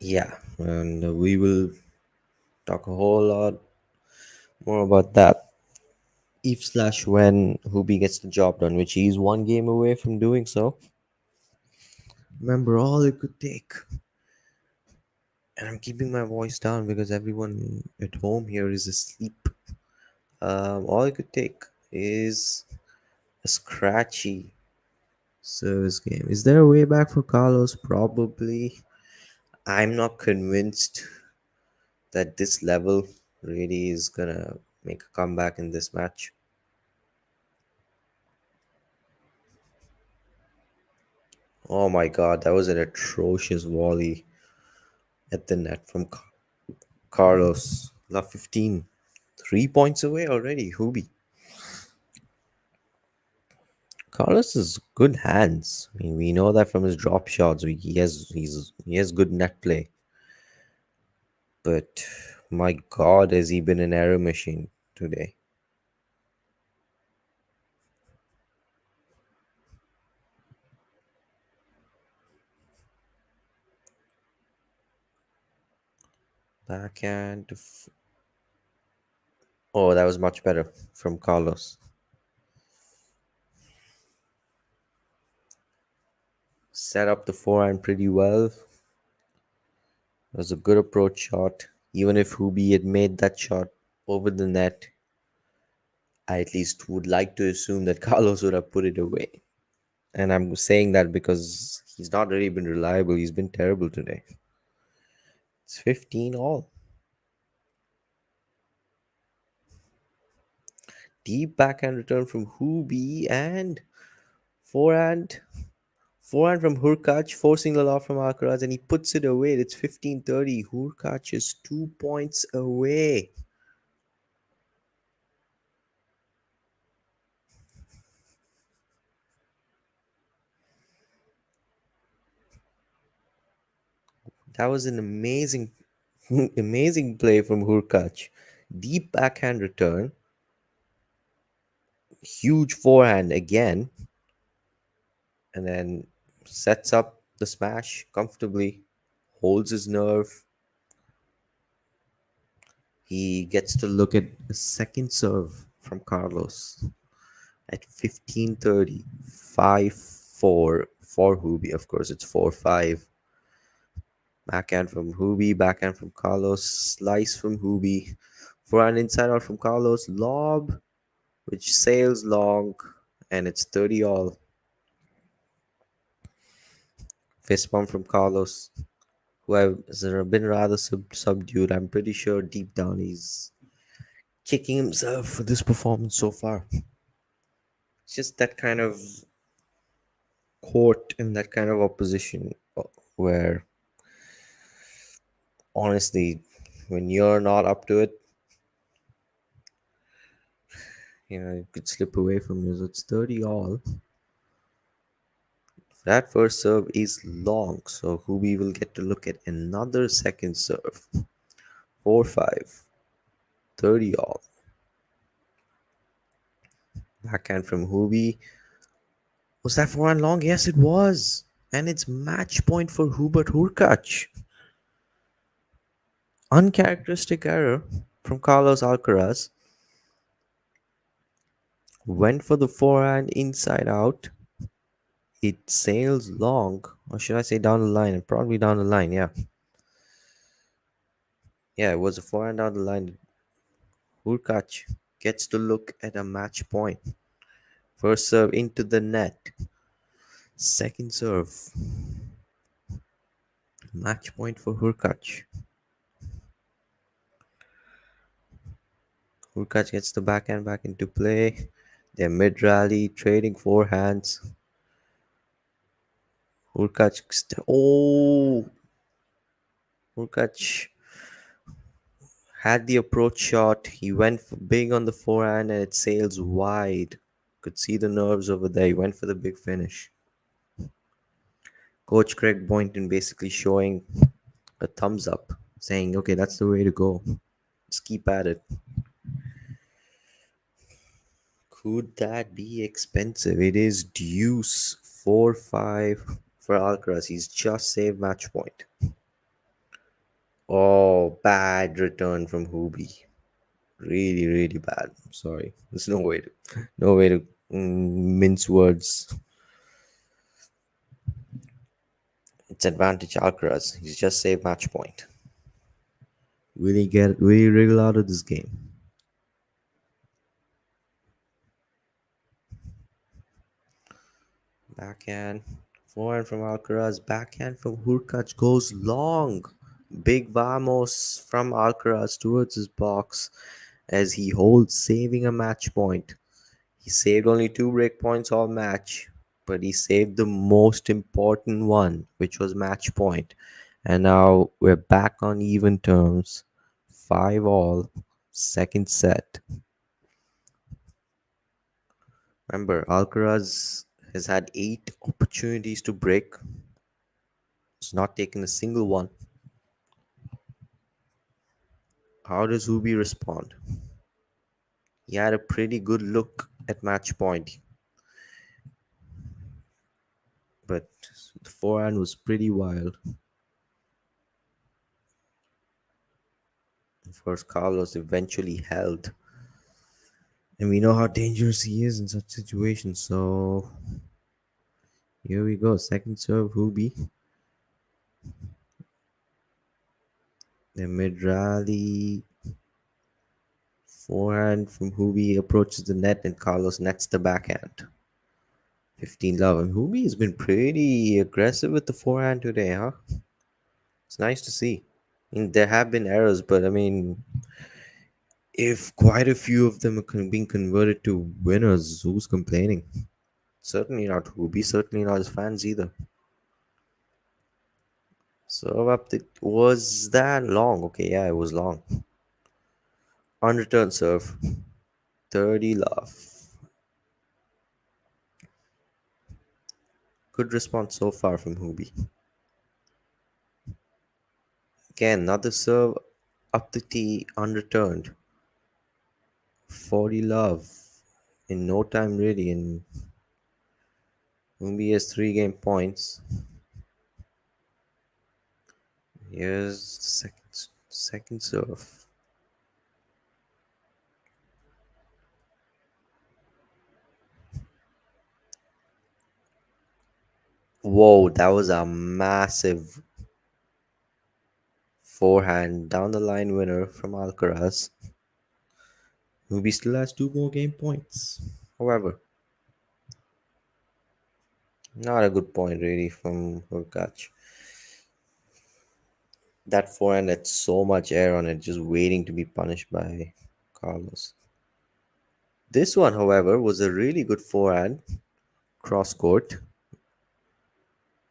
Yeah, and we will talk a whole lot more about that if slash when Hubi gets the job done, which he's 1 game away from doing so. Remember, all it could take, and I'm keeping my voice down because everyone at home here is asleep. All it could take is a scratchy service game. Is there a way back for Carlos? Probably. I'm not convinced that this level really is gonna make a comeback in this match. Oh my god, that was an atrocious volley at the net from Carlos. Love 15. 3 points away already, Hubi. Carlos has good hands. I mean, we know that from his drop shots. He has good net play. But my god, has he been an error machine today? Backhand. Oh, that was much better from Carlos. Set up the forehand pretty well. It was a good approach shot. Even if Hubi had made that shot over the net, I at least would like to assume that Carlos would have put it away. And I'm saying that because he's not really been reliable. He's been terrible today. It's 15 all. Deep backhand return from Hubi and forehand. Forehand from Hurkacz, forcing the lob from Alcaraz, and he puts it away. It's 15-30. Hurkacz is 2 points away. That was an amazing Amazing play from Hurkacz. Deep backhand return. Huge forehand again. And then sets up the smash comfortably. Holds his nerve. He gets to look at a second serve from Carlos at 15:30. 5-4 for Hubi. Of course, it's 4-5. Backhand from Hubi, backhand from Carlos, slice from Hubi. Forehand inside out from Carlos, lob, which sails long, and it's 30 all. Fist bump from Carlos, who has been rather subdued. I'm pretty sure deep down he's kicking himself for this performance so far. It's just that kind of court and that kind of opposition where, honestly, when you're not up to it, it could slip away from you. So it's 30 all. That first serve is long, so Hubi will get to look at another second serve. 4-5. 30 all. Backhand from Hubi. Was that forehand long? Yes, it was. And it's match point for Hubert Hurkacz. Uncharacteristic error from Carlos Alcaraz. Went for the forehand inside out. It sails long, or should I say down the line? Probably down the line, yeah. Yeah, it was a forehand down the line. Hurkacz gets to look at a match point. First serve into the net. Second serve. Match point for Hurkacz. Hurkacz gets the backhand back into play. They're mid rally, trading forehands. Hurkacz had the approach shot. He went big on the forehand and it sails wide. Could see the nerves over there. He went for the big finish. Coach Craig Boynton basically showing a thumbs up, saying, okay, that's the way to go. Just keep at it. Could that be expensive? It is deuce 4-5 for Alcaraz. He's just saved match point. Oh, bad return from Hubi. Really, really bad. Sorry. There's no way to mince words. It's advantage Alcaraz. He's just saved match point. Will he wriggle out of this game? Backhand. Forehand from Alcaraz. Backhand from Hurkacz goes long. Big vamos from Alcaraz towards his box as he holds, saving a match point. He saved only 2 break points all match, but he saved the most important one, which was match point. And now we're back on even terms. 5 all. Second set. Remember, Alcaraz has had 8 opportunities to break. He's not taken a single one. How does Hubi respond? He had a pretty good look at match point, but the forehand was pretty wild. Of course, Carlos eventually held. And we know how dangerous he is in such situations. So here we go. Second serve, Hubi. The mid rally. Forehand from Hubi approaches the net and Carlos nets the backhand. 15 love. And Hubi has been pretty aggressive with the forehand today, huh? It's nice to see. I mean, there have been errors, but I mean, if quite a few of them are being converted to winners, who's complaining? Certainly not Hubi, certainly not his fans either. Serve up was that long? Okay, yeah, it was long. On return serve, 30 love. Good response so far from Hubi. again, another serve up the tee, unreturned. 40 love in no time, really. And Mumbai has 3 game points. Here's the second serve. Whoa, that was a massive forehand down the line winner from Alcaraz. Ruby still has 2 more game points. However, not a good point really from Hurkacz. That forehand had so much air on it, just waiting to be punished by Carlos. This one, however, was a really good forehand cross court,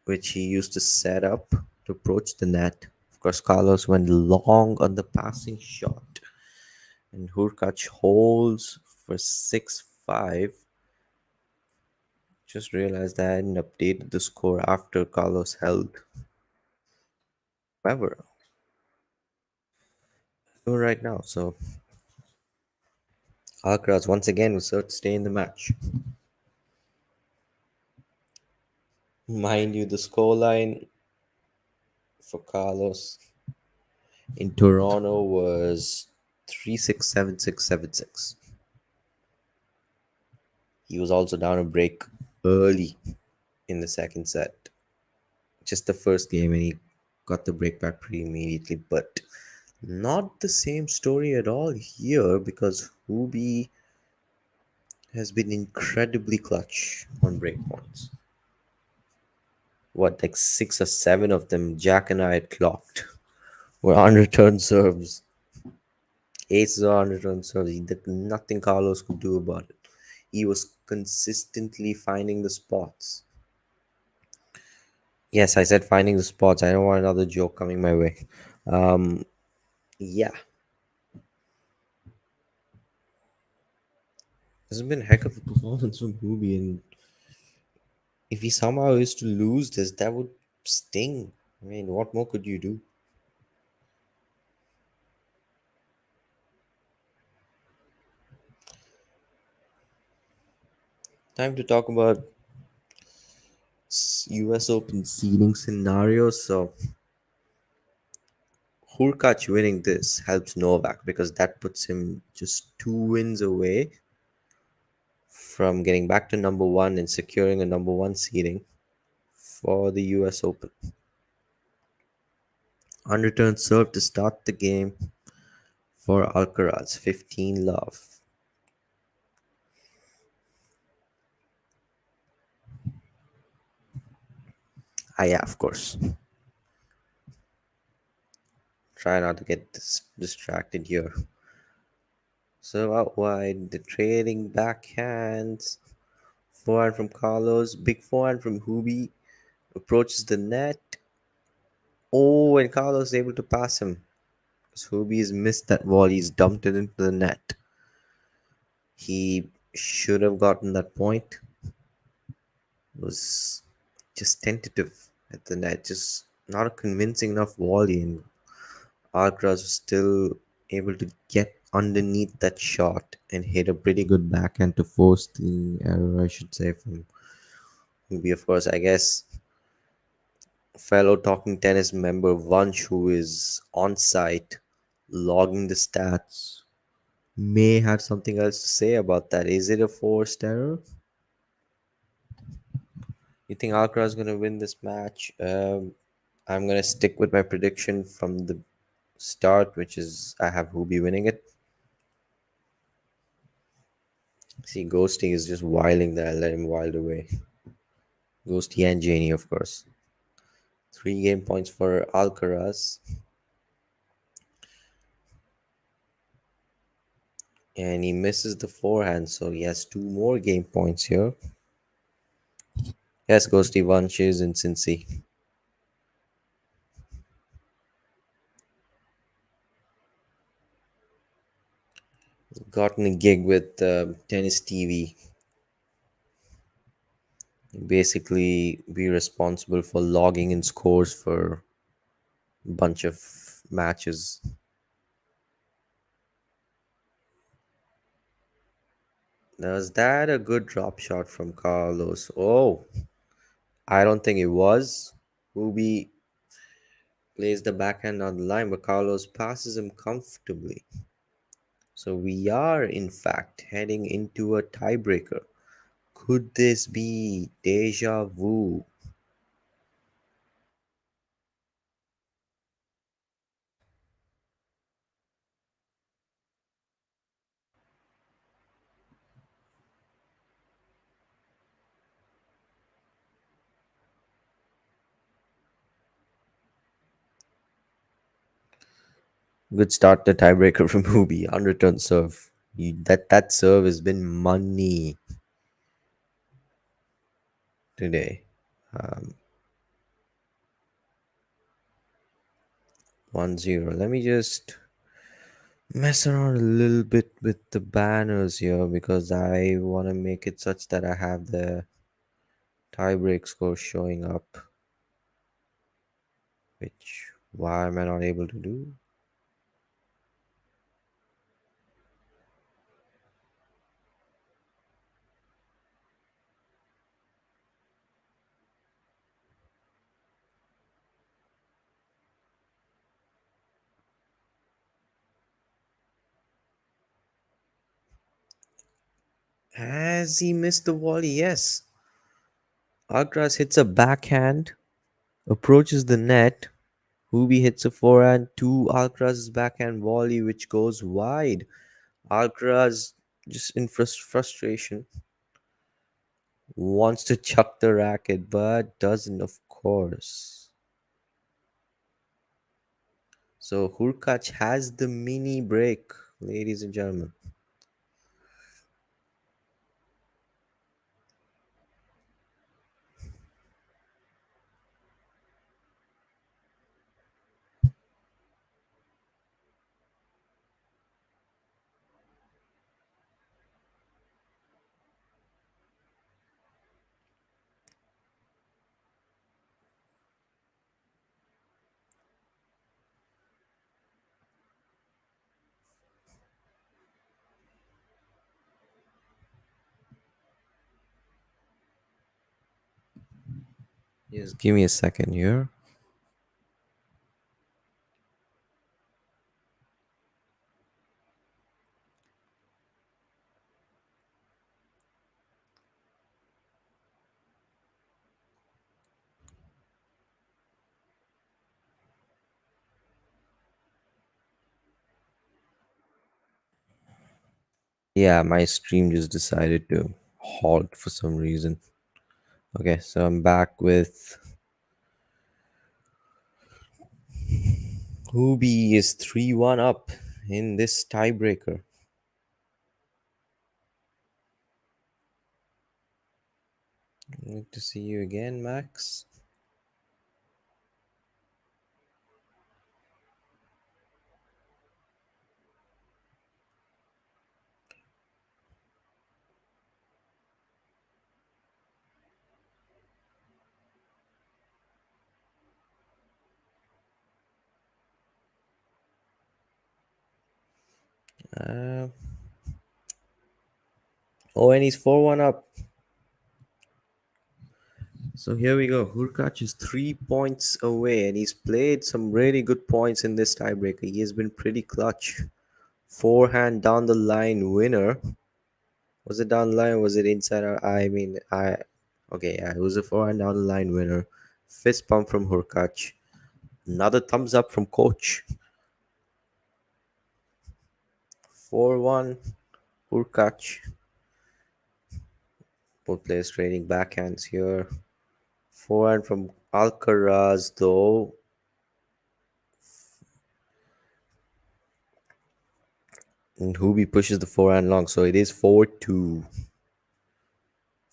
which he used to set up to approach the net. Of course, Carlos went long on the passing shot, and Hurkacz holds for 6-5. Just realized that I hadn't updated the score after Carlos held. However, do it right now. So Alcaraz once again was set to stay in the match. Mind you, the scoreline for Carlos in Toronto was 3-6, 7-6, 7-6. He was also down a break early in the second set. Just the first game, and he got the break back pretty immediately. But not the same story at all here, because Hubie has been incredibly clutch on break points. What, like 6 or 7 of them Jack and I had clocked were unreturned serves. Aces or unreturned serves. Nothing Carlos could do about it. He was consistently finding the spots. Yes, I said finding the spots. I don't want another joke coming my way. Yeah. This has been a heck of a performance from Hubie, and if he somehow is to lose this, that would sting. I mean, what more could you do? Time to talk about US Open seeding scenarios. So, Hurkacz winning this helps Novak because that puts him just 2 wins away from getting back to number 1 and securing a number 1 seeding for the US Open. Unreturned serve to start the game for Alcaraz, 15 love. Yeah, of course. Try not to get distracted here. So out wide, the trailing backhands. Forehand from Carlos. Big forehand from Hubie. Approaches the net. Oh, and Carlos is able to pass him. Because Hubie's missed that volley. He's dumped it into the net. He should have gotten that point. It was just tentative at the net. Just not a convincing enough volley. And Alcaraz was still able to get underneath that shot and hit a pretty good backhand to force the error, I should say, from Hubie. Of course, I guess fellow Talking Tennis member Vansh, who is on site logging the stats, may have something else to say about that. Is it a forced error? You think Alcaraz is going to win this match? I'm going to stick with my prediction from the start, which is I have Hubie winning it. See, Ghosty is just wilding there. Let him wild away. Ghosty and Janie, of course. 3 game points for Alcaraz. And he misses the forehand, so he has 2 more game points here. Yes, Ghosty Vanches in Cincy. Gotten a gig with Tennis TV. Basically, be responsible for logging in scores for a bunch of matches. Now, is that a good drop shot from Carlos? Oh, I don't think it was. Ruby plays the backhand on the line, but Carlos passes him comfortably. So we are, in fact, heading into a tiebreaker. Could this be deja vu? Good start, the tiebreaker from Ruby on return serve. That serve has been money today. Um, 1-0. Let me just mess around a little bit with the banners here because I want to make it such that I have the tiebreak score showing up, which why am I not able to do? Has he missed the volley? Yes. Alcaraz hits a backhand, approaches the net. Hubi hits a forehand to Alcaraz's backhand volley, which goes wide. Alcaraz, just in frustration, wants to chuck the racket, but doesn't, of course. So Hurkacz has the mini break, ladies and gentlemen. Just give me a second here. Yeah, my stream just decided to halt for some reason. Okay, so I'm back with Hubi is 3-1 up in this tiebreaker. Good to see you again, Max. Uh, oh, and he's 4-1 up. So here we go. Hurkacz is 3 points away, and he's played some really good points in this tiebreaker. He has been pretty clutch. Forehand down the line winner. Was it down the line? Was it inside? I mean, okay, yeah, it was a forehand down the line winner. Fist pump from Hurkacz. Another thumbs up from coach. 4-1 Hurkacz. Both players trading backhands here. Forehand from Alcaraz, though. And Hubi pushes the forehand long, so it is 4-2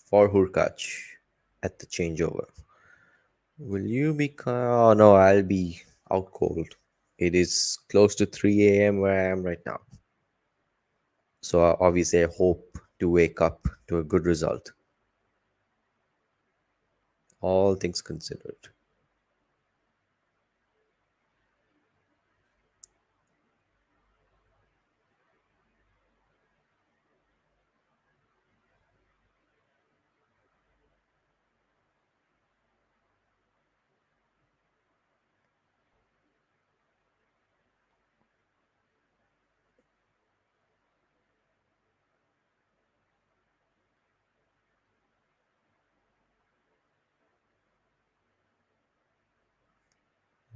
for Hurkacz at the changeover. Will you be? Oh no, I'll be out cold. It is close to 3 a.m. where I am right now. So obviously, I hope to wake up to a good result. All things considered.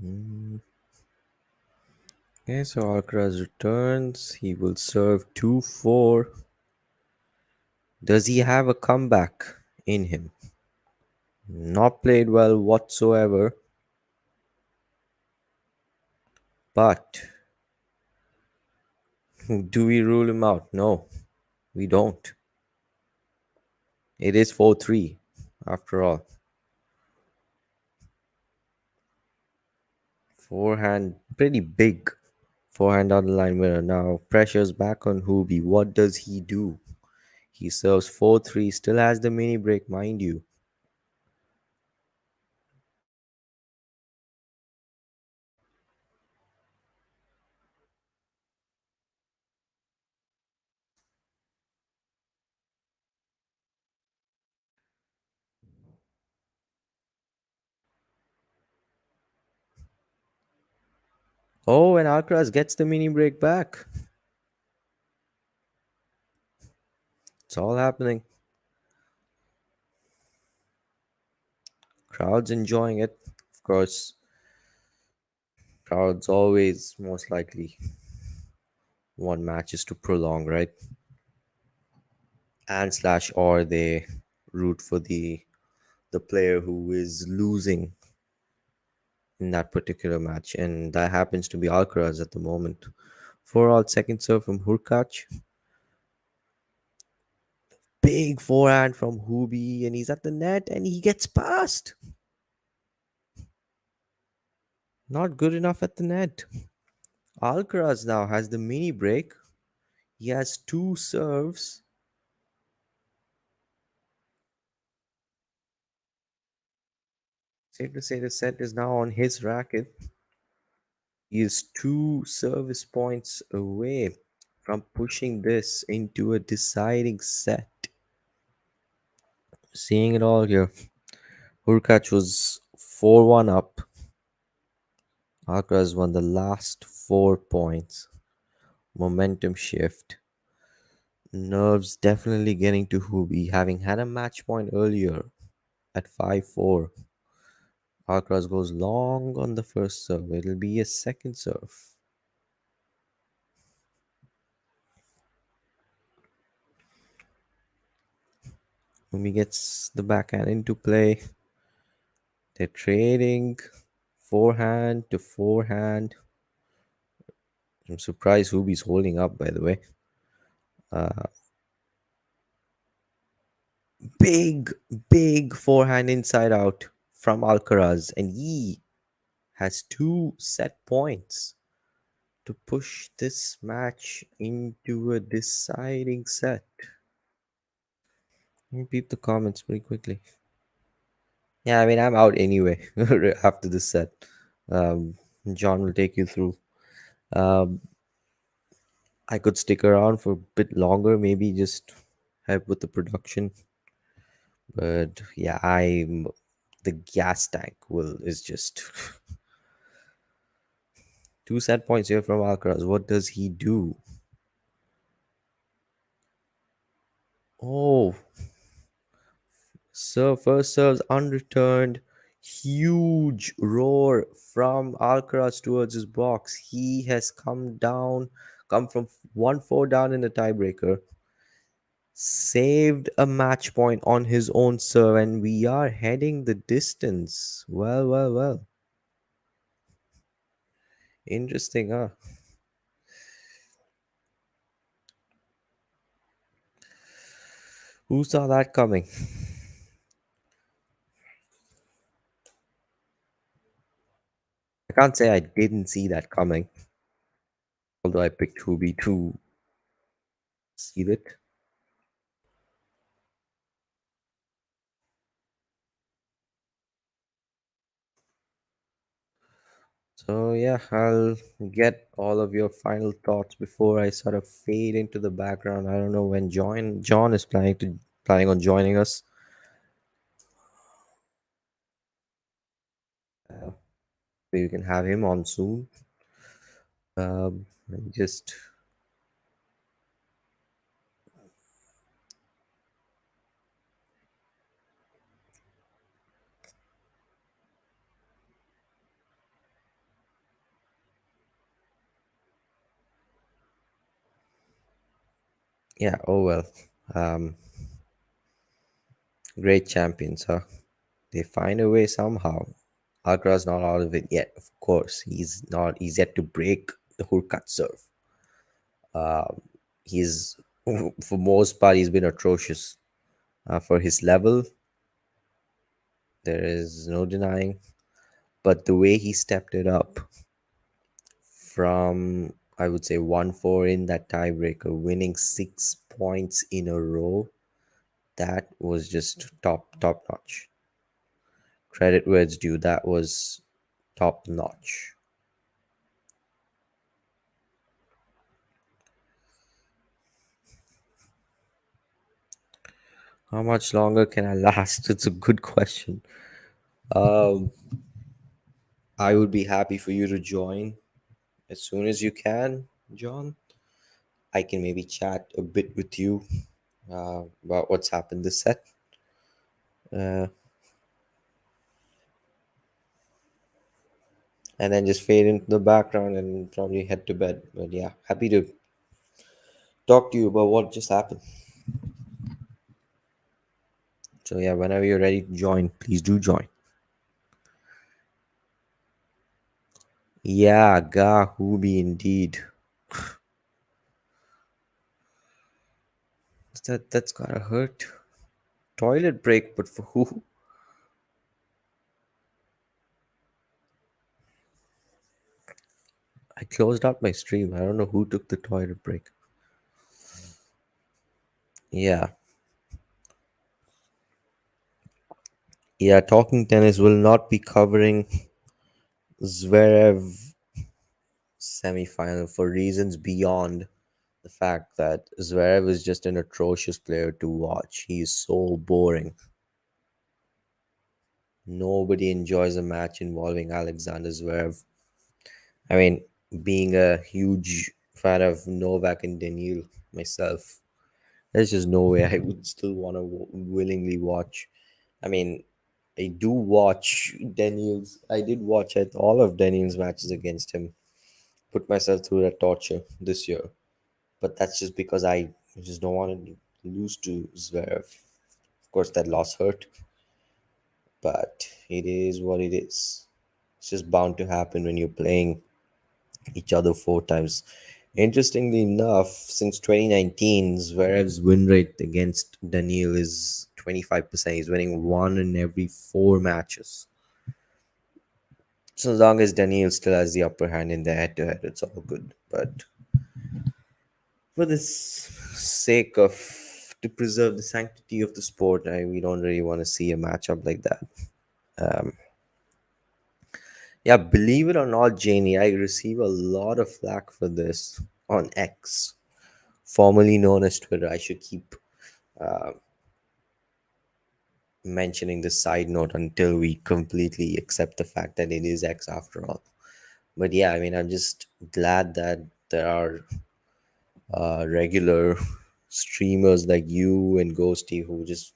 Mm. Okay, so Alcaraz returns. He will serve 2-4. Does he have a comeback in him? Not played well whatsoever, but do we rule him out? No, we don't. It is 4-3 after all. Forehand, pretty big forehand on the line winner. Now, pressure's back on Hubie. What does he do? He serves 4-3, still has the mini break, mind you. Oh, and Alcaraz gets the mini break back. It's all happening. Crowd's enjoying it. Of course, crowds always most likely want matches to prolong, right? And slash or they root for the player who is losing in that particular match, and that happens to be Alcaraz at the moment. 4-all second serve from Hurkacz. Big forehand from Hubi, and he's at the net, and he gets past. Not good enough at the net. Alcaraz now has the mini break. He has two serves. Safe to say the set is now on his racket. He is two service points away from pushing this into a deciding set. Seeing it all here. Hurkacz was 4-1 up. Alcaraz won the last 4 points. Momentum shift. Nerves definitely getting to Hubi, having had a match point earlier at 5-4. Alcaraz goes long on the first serve. It'll be a second serve. Hubi gets the backhand into play. They're trading forehand to forehand. I'm surprised Hubi's holding up, by the way. Uh, big, big forehand inside out from Alcaraz, and he has two set points to push this match into a deciding set. Let me peep the comments pretty quickly. Yeah, I mean, I'm out anyway after this set. Um, John will take you through. Um, I could stick around for a bit longer, maybe just help with the production. But yeah, I'm the gas tank will is just two set points here from Alcaraz. What does he do? Oh, so first serves unreturned. Huge roar from Alcaraz towards his box. He has come from 1-4 down in the tiebreaker. Saved a match point on his own serve, and we are heading the distance. Well, well, well. Interesting, huh? Who saw that coming? I can't say I didn't see that coming, although I picked Hubi to see it. So yeah, I'll get all of your final thoughts before I sort of fade into the background. I don't know when John is planning on joining us. Maybe we can have him on soon. Just Yeah. Oh well. Um, Great champions, huh? They find a way somehow. Alcaraz not out of it yet. Of course, he's not. He's yet to break the Hurkacz serve. He's for most part he's been atrocious. For his level, there is no denying. But the way he stepped it up from, I would say, 1-4 in that tiebreaker, winning 6 points in a row, that was just top notch. Credit where it's due. That was top notch. How much longer can I last? It's a good question. Um, I would be happy for you to join as soon as you can, John. I can maybe chat a bit with you about what's happened this set. Uh, and then just fade into the background and probably head to bed. But yeah, happy to talk to you about what just happened. So yeah, whenever you're ready to join, please do join. Yeah, Hubi indeed. That's gotta hurt. Toilet break, but for who? I closed out my stream. I don't know who took the toilet break. Yeah. Yeah, Talking Tennis will not be covering Zverev semi-final for reasons beyond the fact that Zverev is just an atrocious player to watch. He is so boring. Nobody enjoys a match involving Alexander Zverev. I mean, being a huge fan of Novak and Daniil myself, there's just no way I would still want to willingly watch. I mean, I do watch Daniel's. I did watch all of Daniel's matches against him. Put myself through that torture this year, but that's just because I just don't want to lose to Zverev. Of course, that loss hurt, but it is what it is. It's just bound to happen when you're playing each other 4 times. Interestingly enough, since 2019, Zverev's win rate against Daniil is 25%. He's winning one in every 4 matches. So as long as Daniil still has the upper hand in the head to head, it's all good. But for the sake of to preserve the sanctity of the sport, we don't really want to see a matchup like that. Um, yeah, believe it or not, Janie, I receive a lot of flack for this on X, formerly known as Twitter. I should keep uh, mentioning the side note until we completely accept the fact that it is X after all. But yeah, I mean, I'm just glad that there are regular streamers like you and Ghosty who just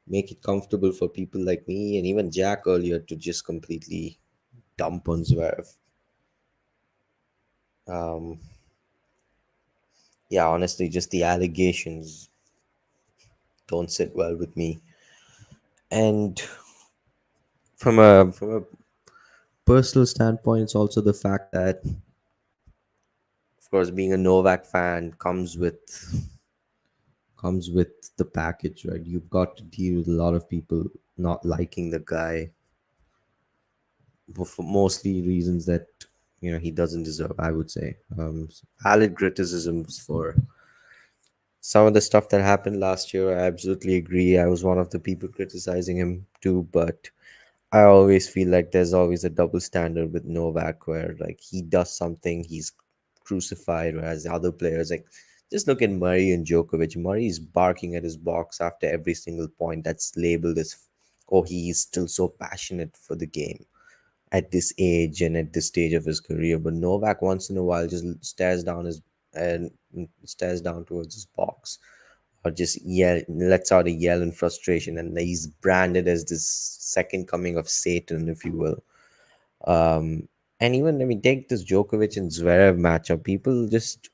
make it comfortable for people like me and even Jack earlier to just completely dump on Zverev. Um, yeah, honestly, just the allegations don't sit well with me. And from a personal standpoint, it's also the fact that, of course, being a Novak fan comes with the package, right? You've got to deal with a lot of people not liking the guy for mostly reasons that he doesn't deserve. I would say valid criticisms for some of the stuff that happened last year. I absolutely agree. I was one of the people criticizing him too, but I always feel like there's always a double standard with Novak, where like he does something, he's crucified, whereas the other players, like, just look at Murray and Djokovic. Murray is barking at his box after every single point that's labeled as, oh, he's still so passionate for the game at this age and at this stage of his career. But Novak once in a while just and stares down towards his box, or just lets out a yell in frustration, and he's branded as this second coming of Satan, if you will. And even, I mean, take this Djokovic and Zverev matchup. People just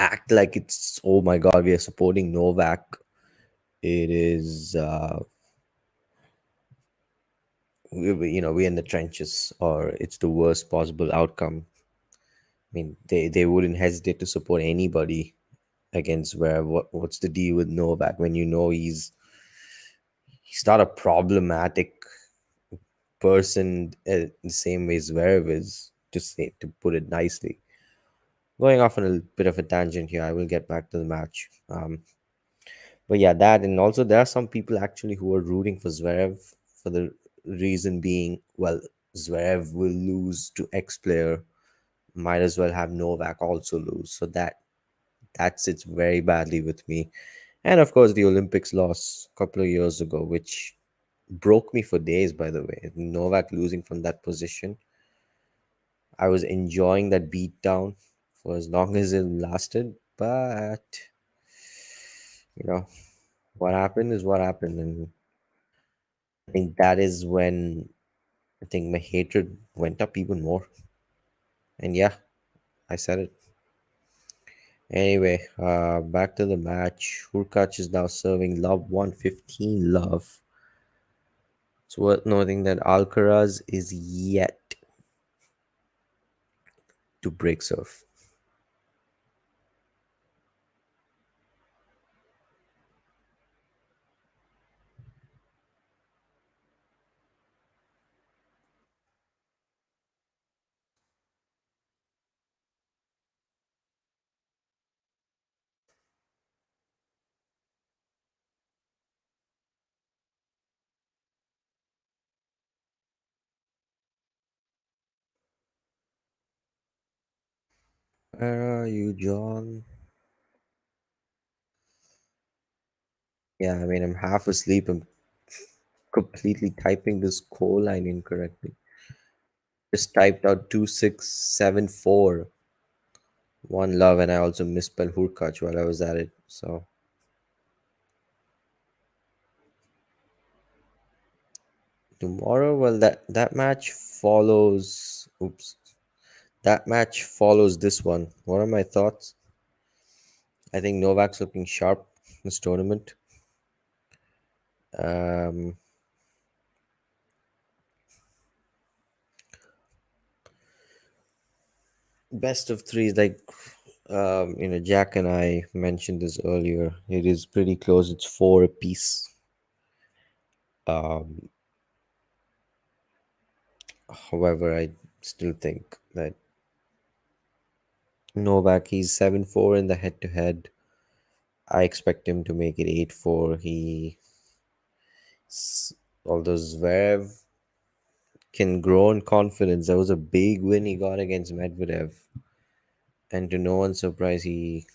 act like it's, oh my god, we are supporting Novak. It is we're in the trenches, or it's the worst possible outcome. I mean, they wouldn't hesitate to support anybody against where what's the deal with Novak when you know he's not a problematic person the same way Zverev is, to put it nicely. Going off on a bit of a tangent here, I will get back to the match. But yeah, that, and also there are some people actually who are rooting for Zverev for the reason being, well, Zverev will lose to X player, might as well have Novak also lose. So that sits very badly with me. And of course, the Olympics loss a couple of years ago, which broke me for days, by the way. Novak losing from that position. I was enjoying that beatdown for as long as it lasted, but you know, what happened is what happened. And I think that is when I think my hatred went up even more. And yeah, I said it. Anyway, back to the match. Hurkacz is now serving love 115 love. It's worth noting that Alcaraz is yet to break serve. Where are you, John? Yeah, I mean, I'm half asleep. I'm completely typing this call line incorrectly. Just typed out 2674. One love, and I also misspelled Hurkacz while I was at it. So tomorrow, well, that match follows. Oops, that match follows this one. What are my thoughts? I think Novak's looking sharp this tournament. Um, Best of three, like Jack and I mentioned this earlier. It is pretty close. It's four apiece. Um, However, I still think that Novak, he's 7-4 in the head to head. I expect him to make it 8-4. Although Zverev can grow in confidence, that was a big win he got against Medvedev. And to no one's surprise, he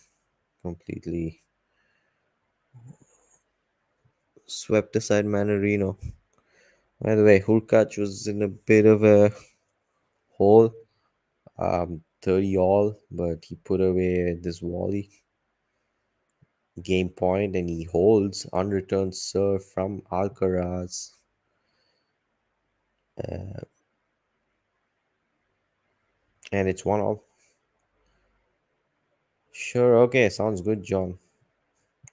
completely swept aside Manarino. By the way, Hurkacz was in a bit of a hole, 30 all, but he put away this volley game point, and he holds unreturned serve from Alcaraz. And it's 1 all. Sure, okay, sounds good, John.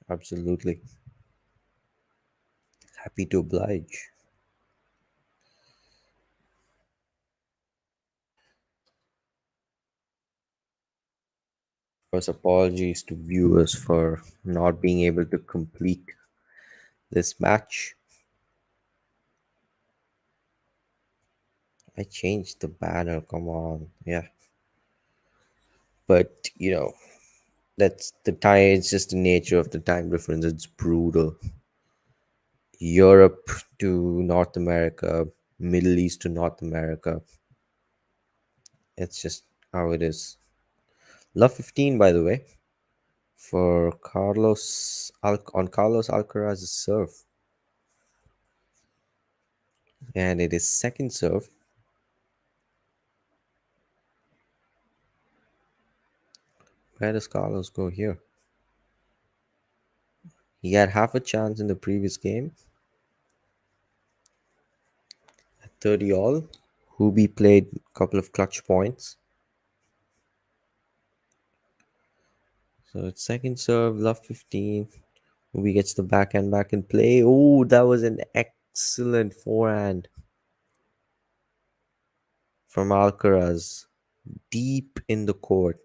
Absolutely. Happy to oblige. First, apologies to viewers for not being able to complete this match. I changed the banner, come on. Yeah. But, that's the time. It's just the nature of the time difference. It's brutal. Europe to North America, Middle East to North America. It's just how it is. Love 15, by the way, for on Carlos Alcaraz's serve, and it is second serve. Where does Carlos go here? He had half a chance in the previous game. 30 all. Hubi played a couple of clutch points. So it's second serve, love 15. Hubi gets the backhand back in play. Oh, that was an excellent forehand from Alcaraz. Deep in the court,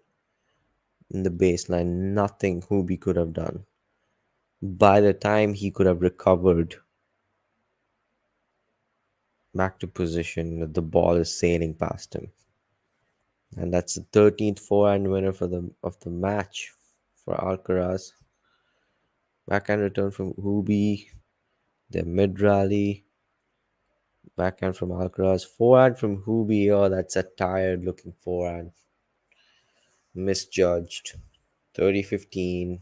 in the baseline. Nothing Hubi could have done. By the time he could have recovered back to position, the ball is sailing past him. And that's the 13th forehand winner of the match for Alcaraz. Backhand return from Hubi. The mid rally. Backhand from Alcaraz. Forehand from Hubi. Oh, that's a tired looking forehand. Misjudged. 30-15.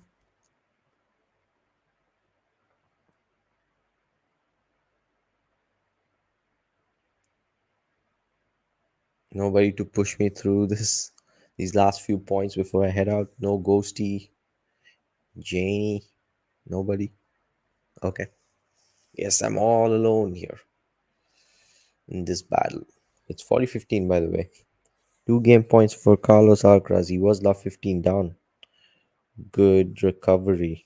Nobody to push me through these last few points before I head out. No Ghosty. Janie. Nobody. Okay. Yes, I'm all alone here in this battle. It's 40-15, by the way. 2 game points for Carlos Alcaraz. He was love 15 down. Good recovery.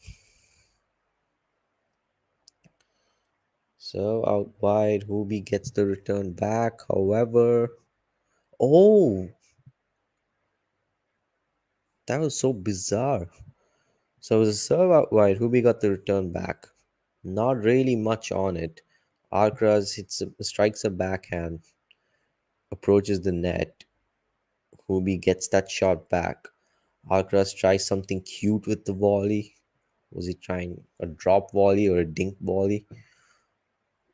So out wide, Hubi gets the return back. However, oh, that was so bizarre. So it was a serve out wide. Hubi got the return back. Not really much on it. Alcaraz strikes a backhand, approaches the net. Hubi gets that shot back. Alcaraz tries something cute with the volley. Was he trying a drop volley or a dink volley?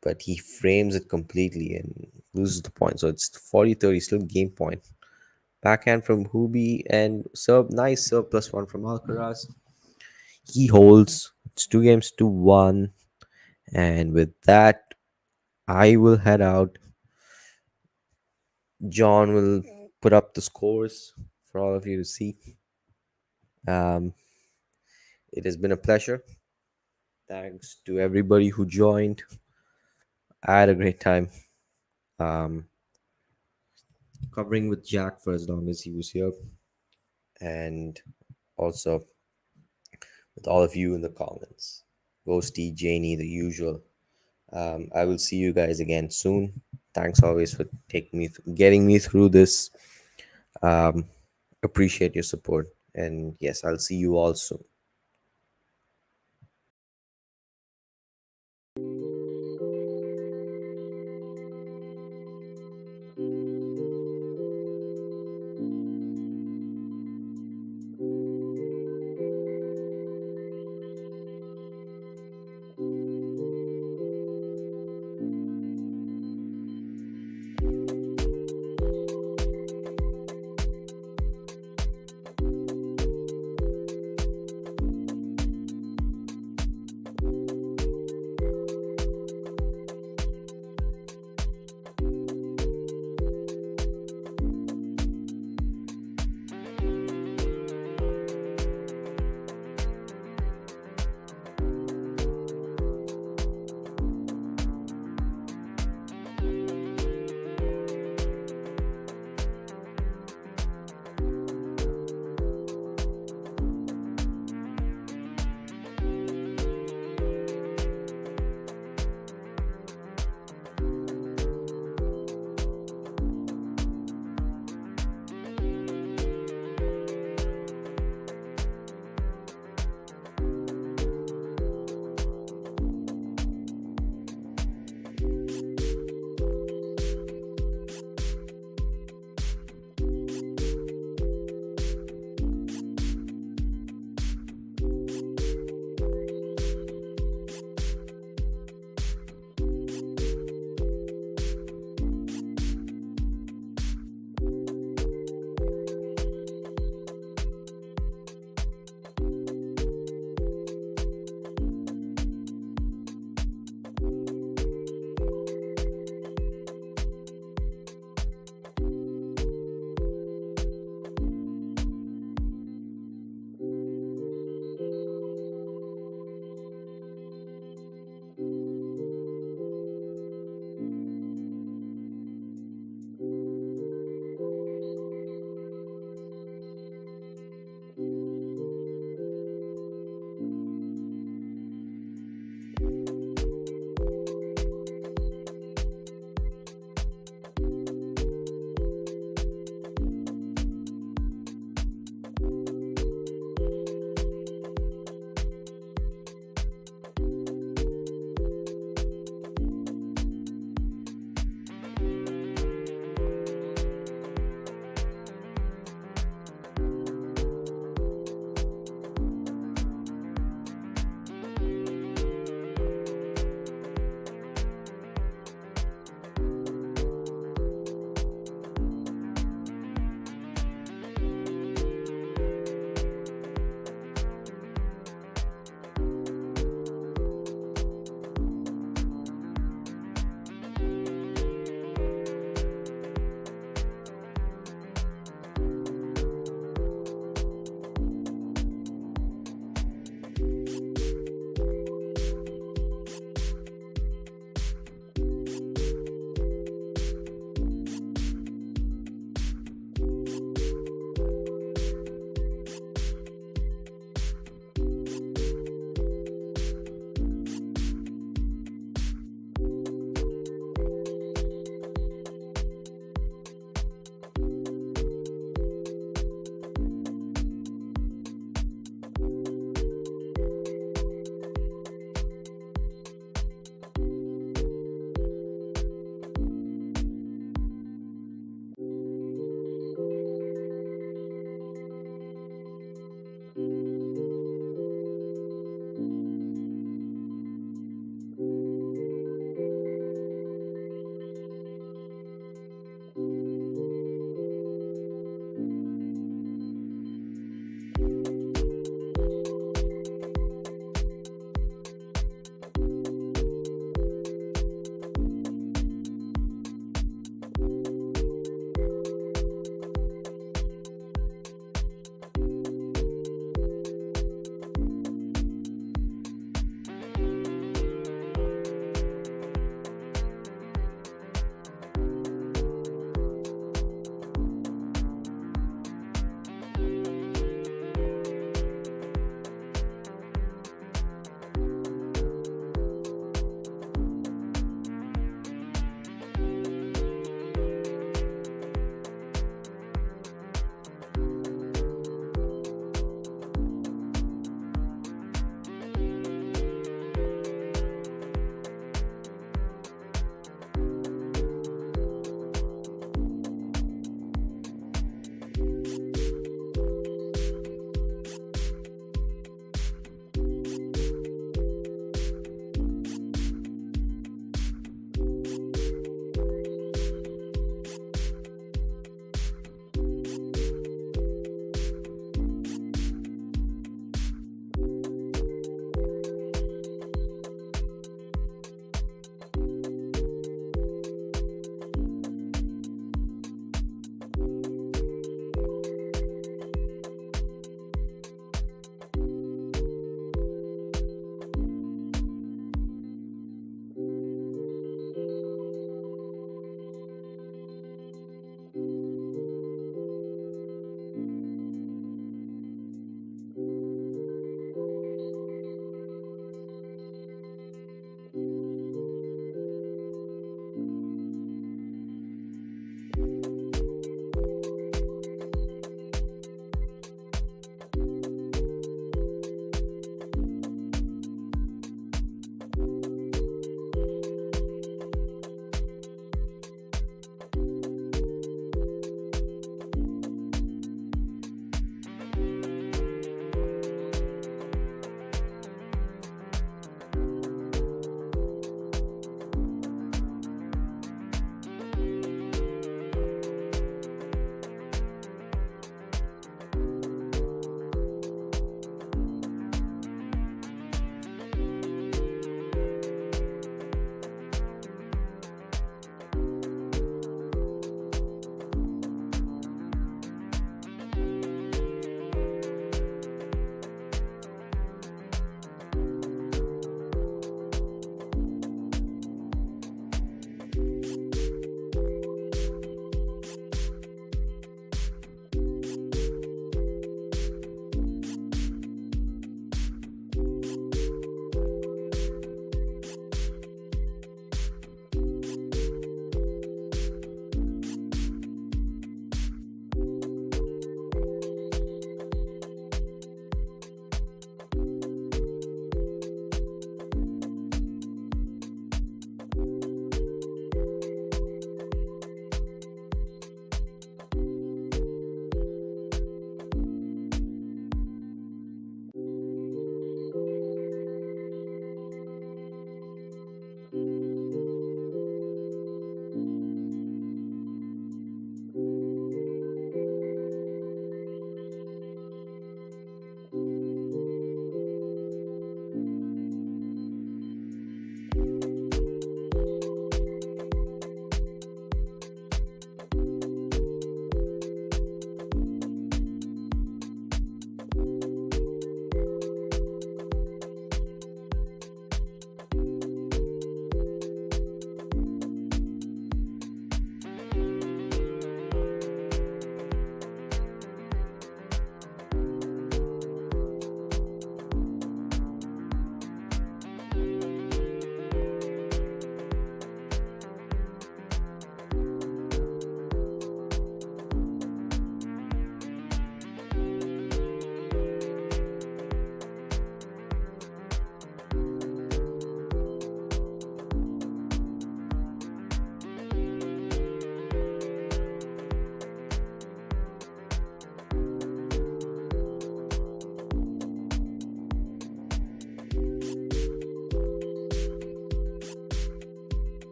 But he frames it completely and loses the point. So it's 40-30, still game point. Backhand from Hubi and serve, nice serve +1 from Alcaraz. He holds. It's 2 games to 1. And with that, I will head out. John will put up the scores for all of you to see. It has been a pleasure. Thanks to everybody who joined. I had a great time covering with Jack for as long as he was here, and also with all of you in the comments. Ghosty, Janie, the usual. I will see you guys again soon. Thanks always for getting me through this. Appreciate your support, and yes, I'll see you all soon.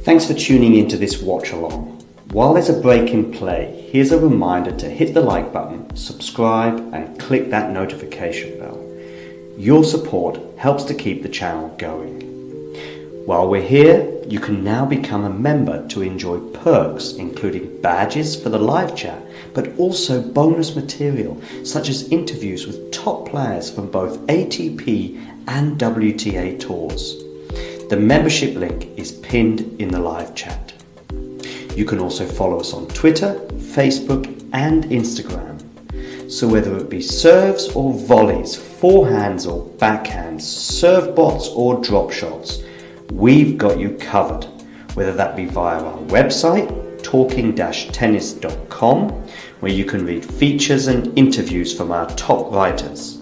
Thanks for tuning into this watch along. While there's a break in play, here's a reminder to hit the like button, subscribe and click that notification bell. Your support helps to keep the channel going. While we're here, you can now become a member to enjoy perks including badges for the live chat, but also bonus material such as interviews with top players from both ATP and WTA tours. The membership link is pinned in the live chat. You can also follow us on Twitter, Facebook and Instagram. So whether it be serves or volleys, forehands or backhands, serve bots or drop shots, we've got you covered, whether that be via our website, talking-tennis.com, where you can read features and interviews from our top writers.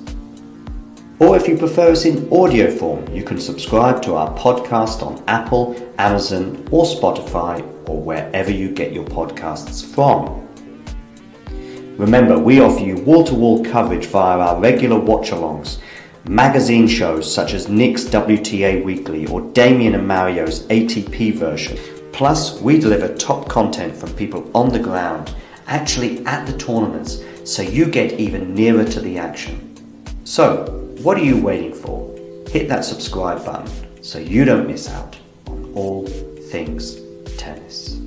Or if you prefer us in audio form, you can subscribe to our podcast on Apple, Amazon or Spotify or wherever you get your podcasts from. Remember, we offer you wall-to-wall coverage via our regular watch-alongs, magazine shows such as Nick's WTA Weekly or Damien and Mario's ATP version. Plus, we deliver top content from people on the ground, actually at the tournaments, so you get even nearer to the action. So, what are you waiting for? Hit that subscribe button so you don't miss out on all things tennis.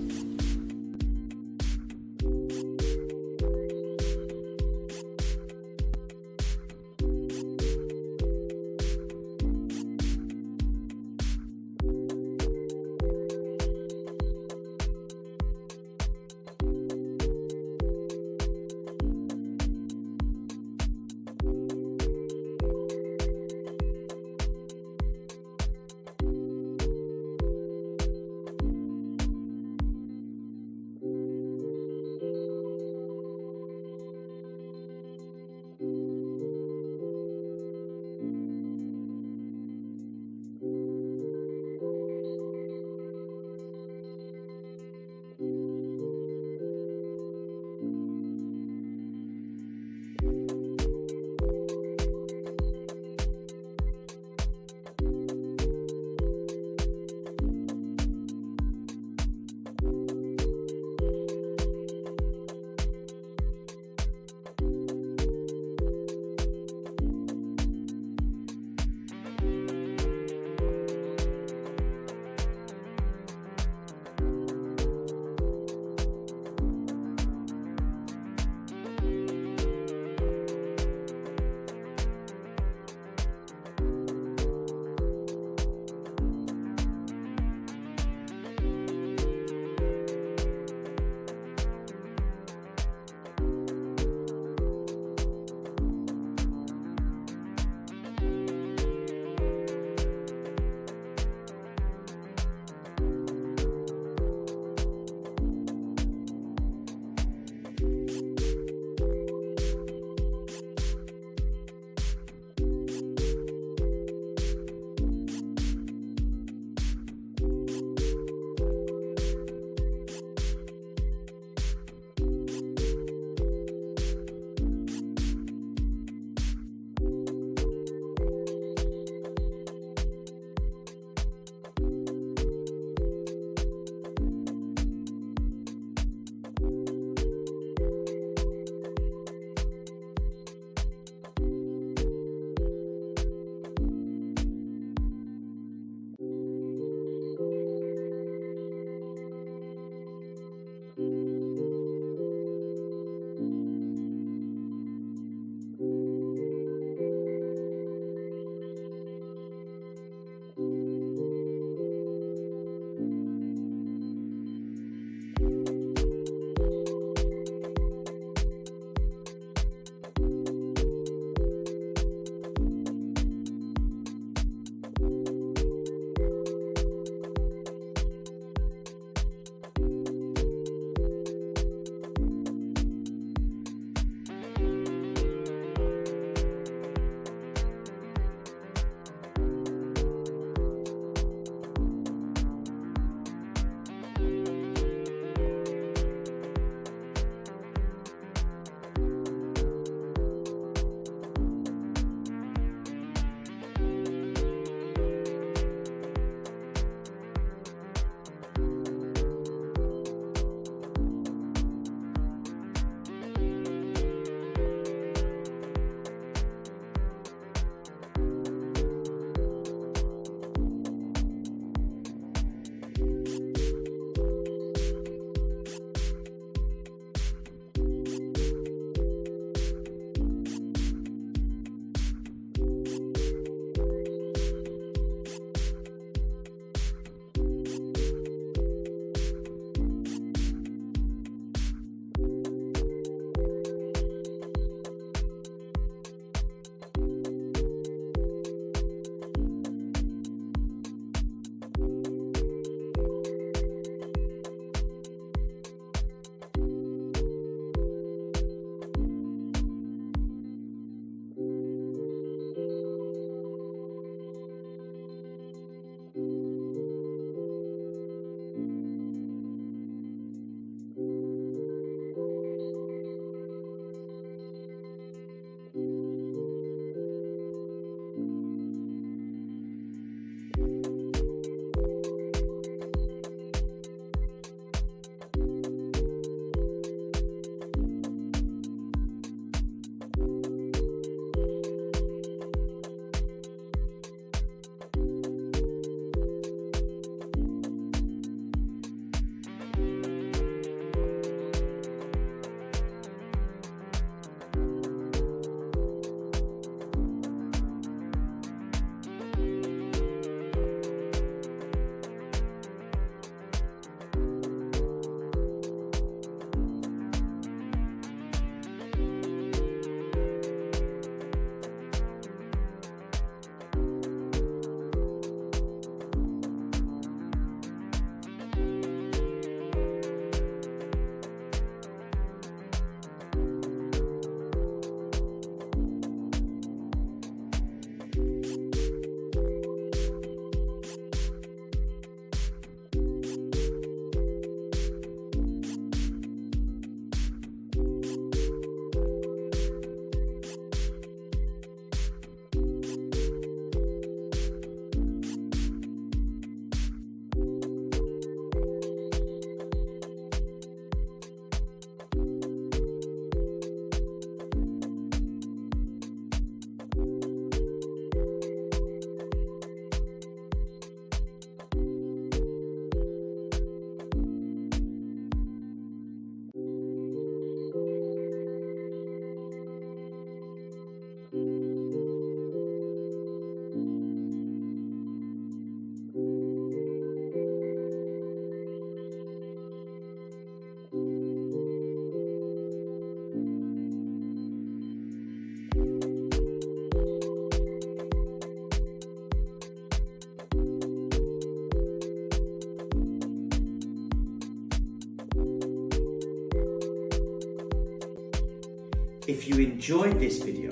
If you enjoyed this video,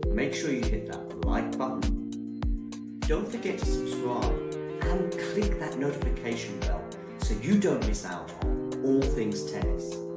make sure you hit that like button. Don't forget to subscribe and click that notification bell so you don't miss out on all things tennis.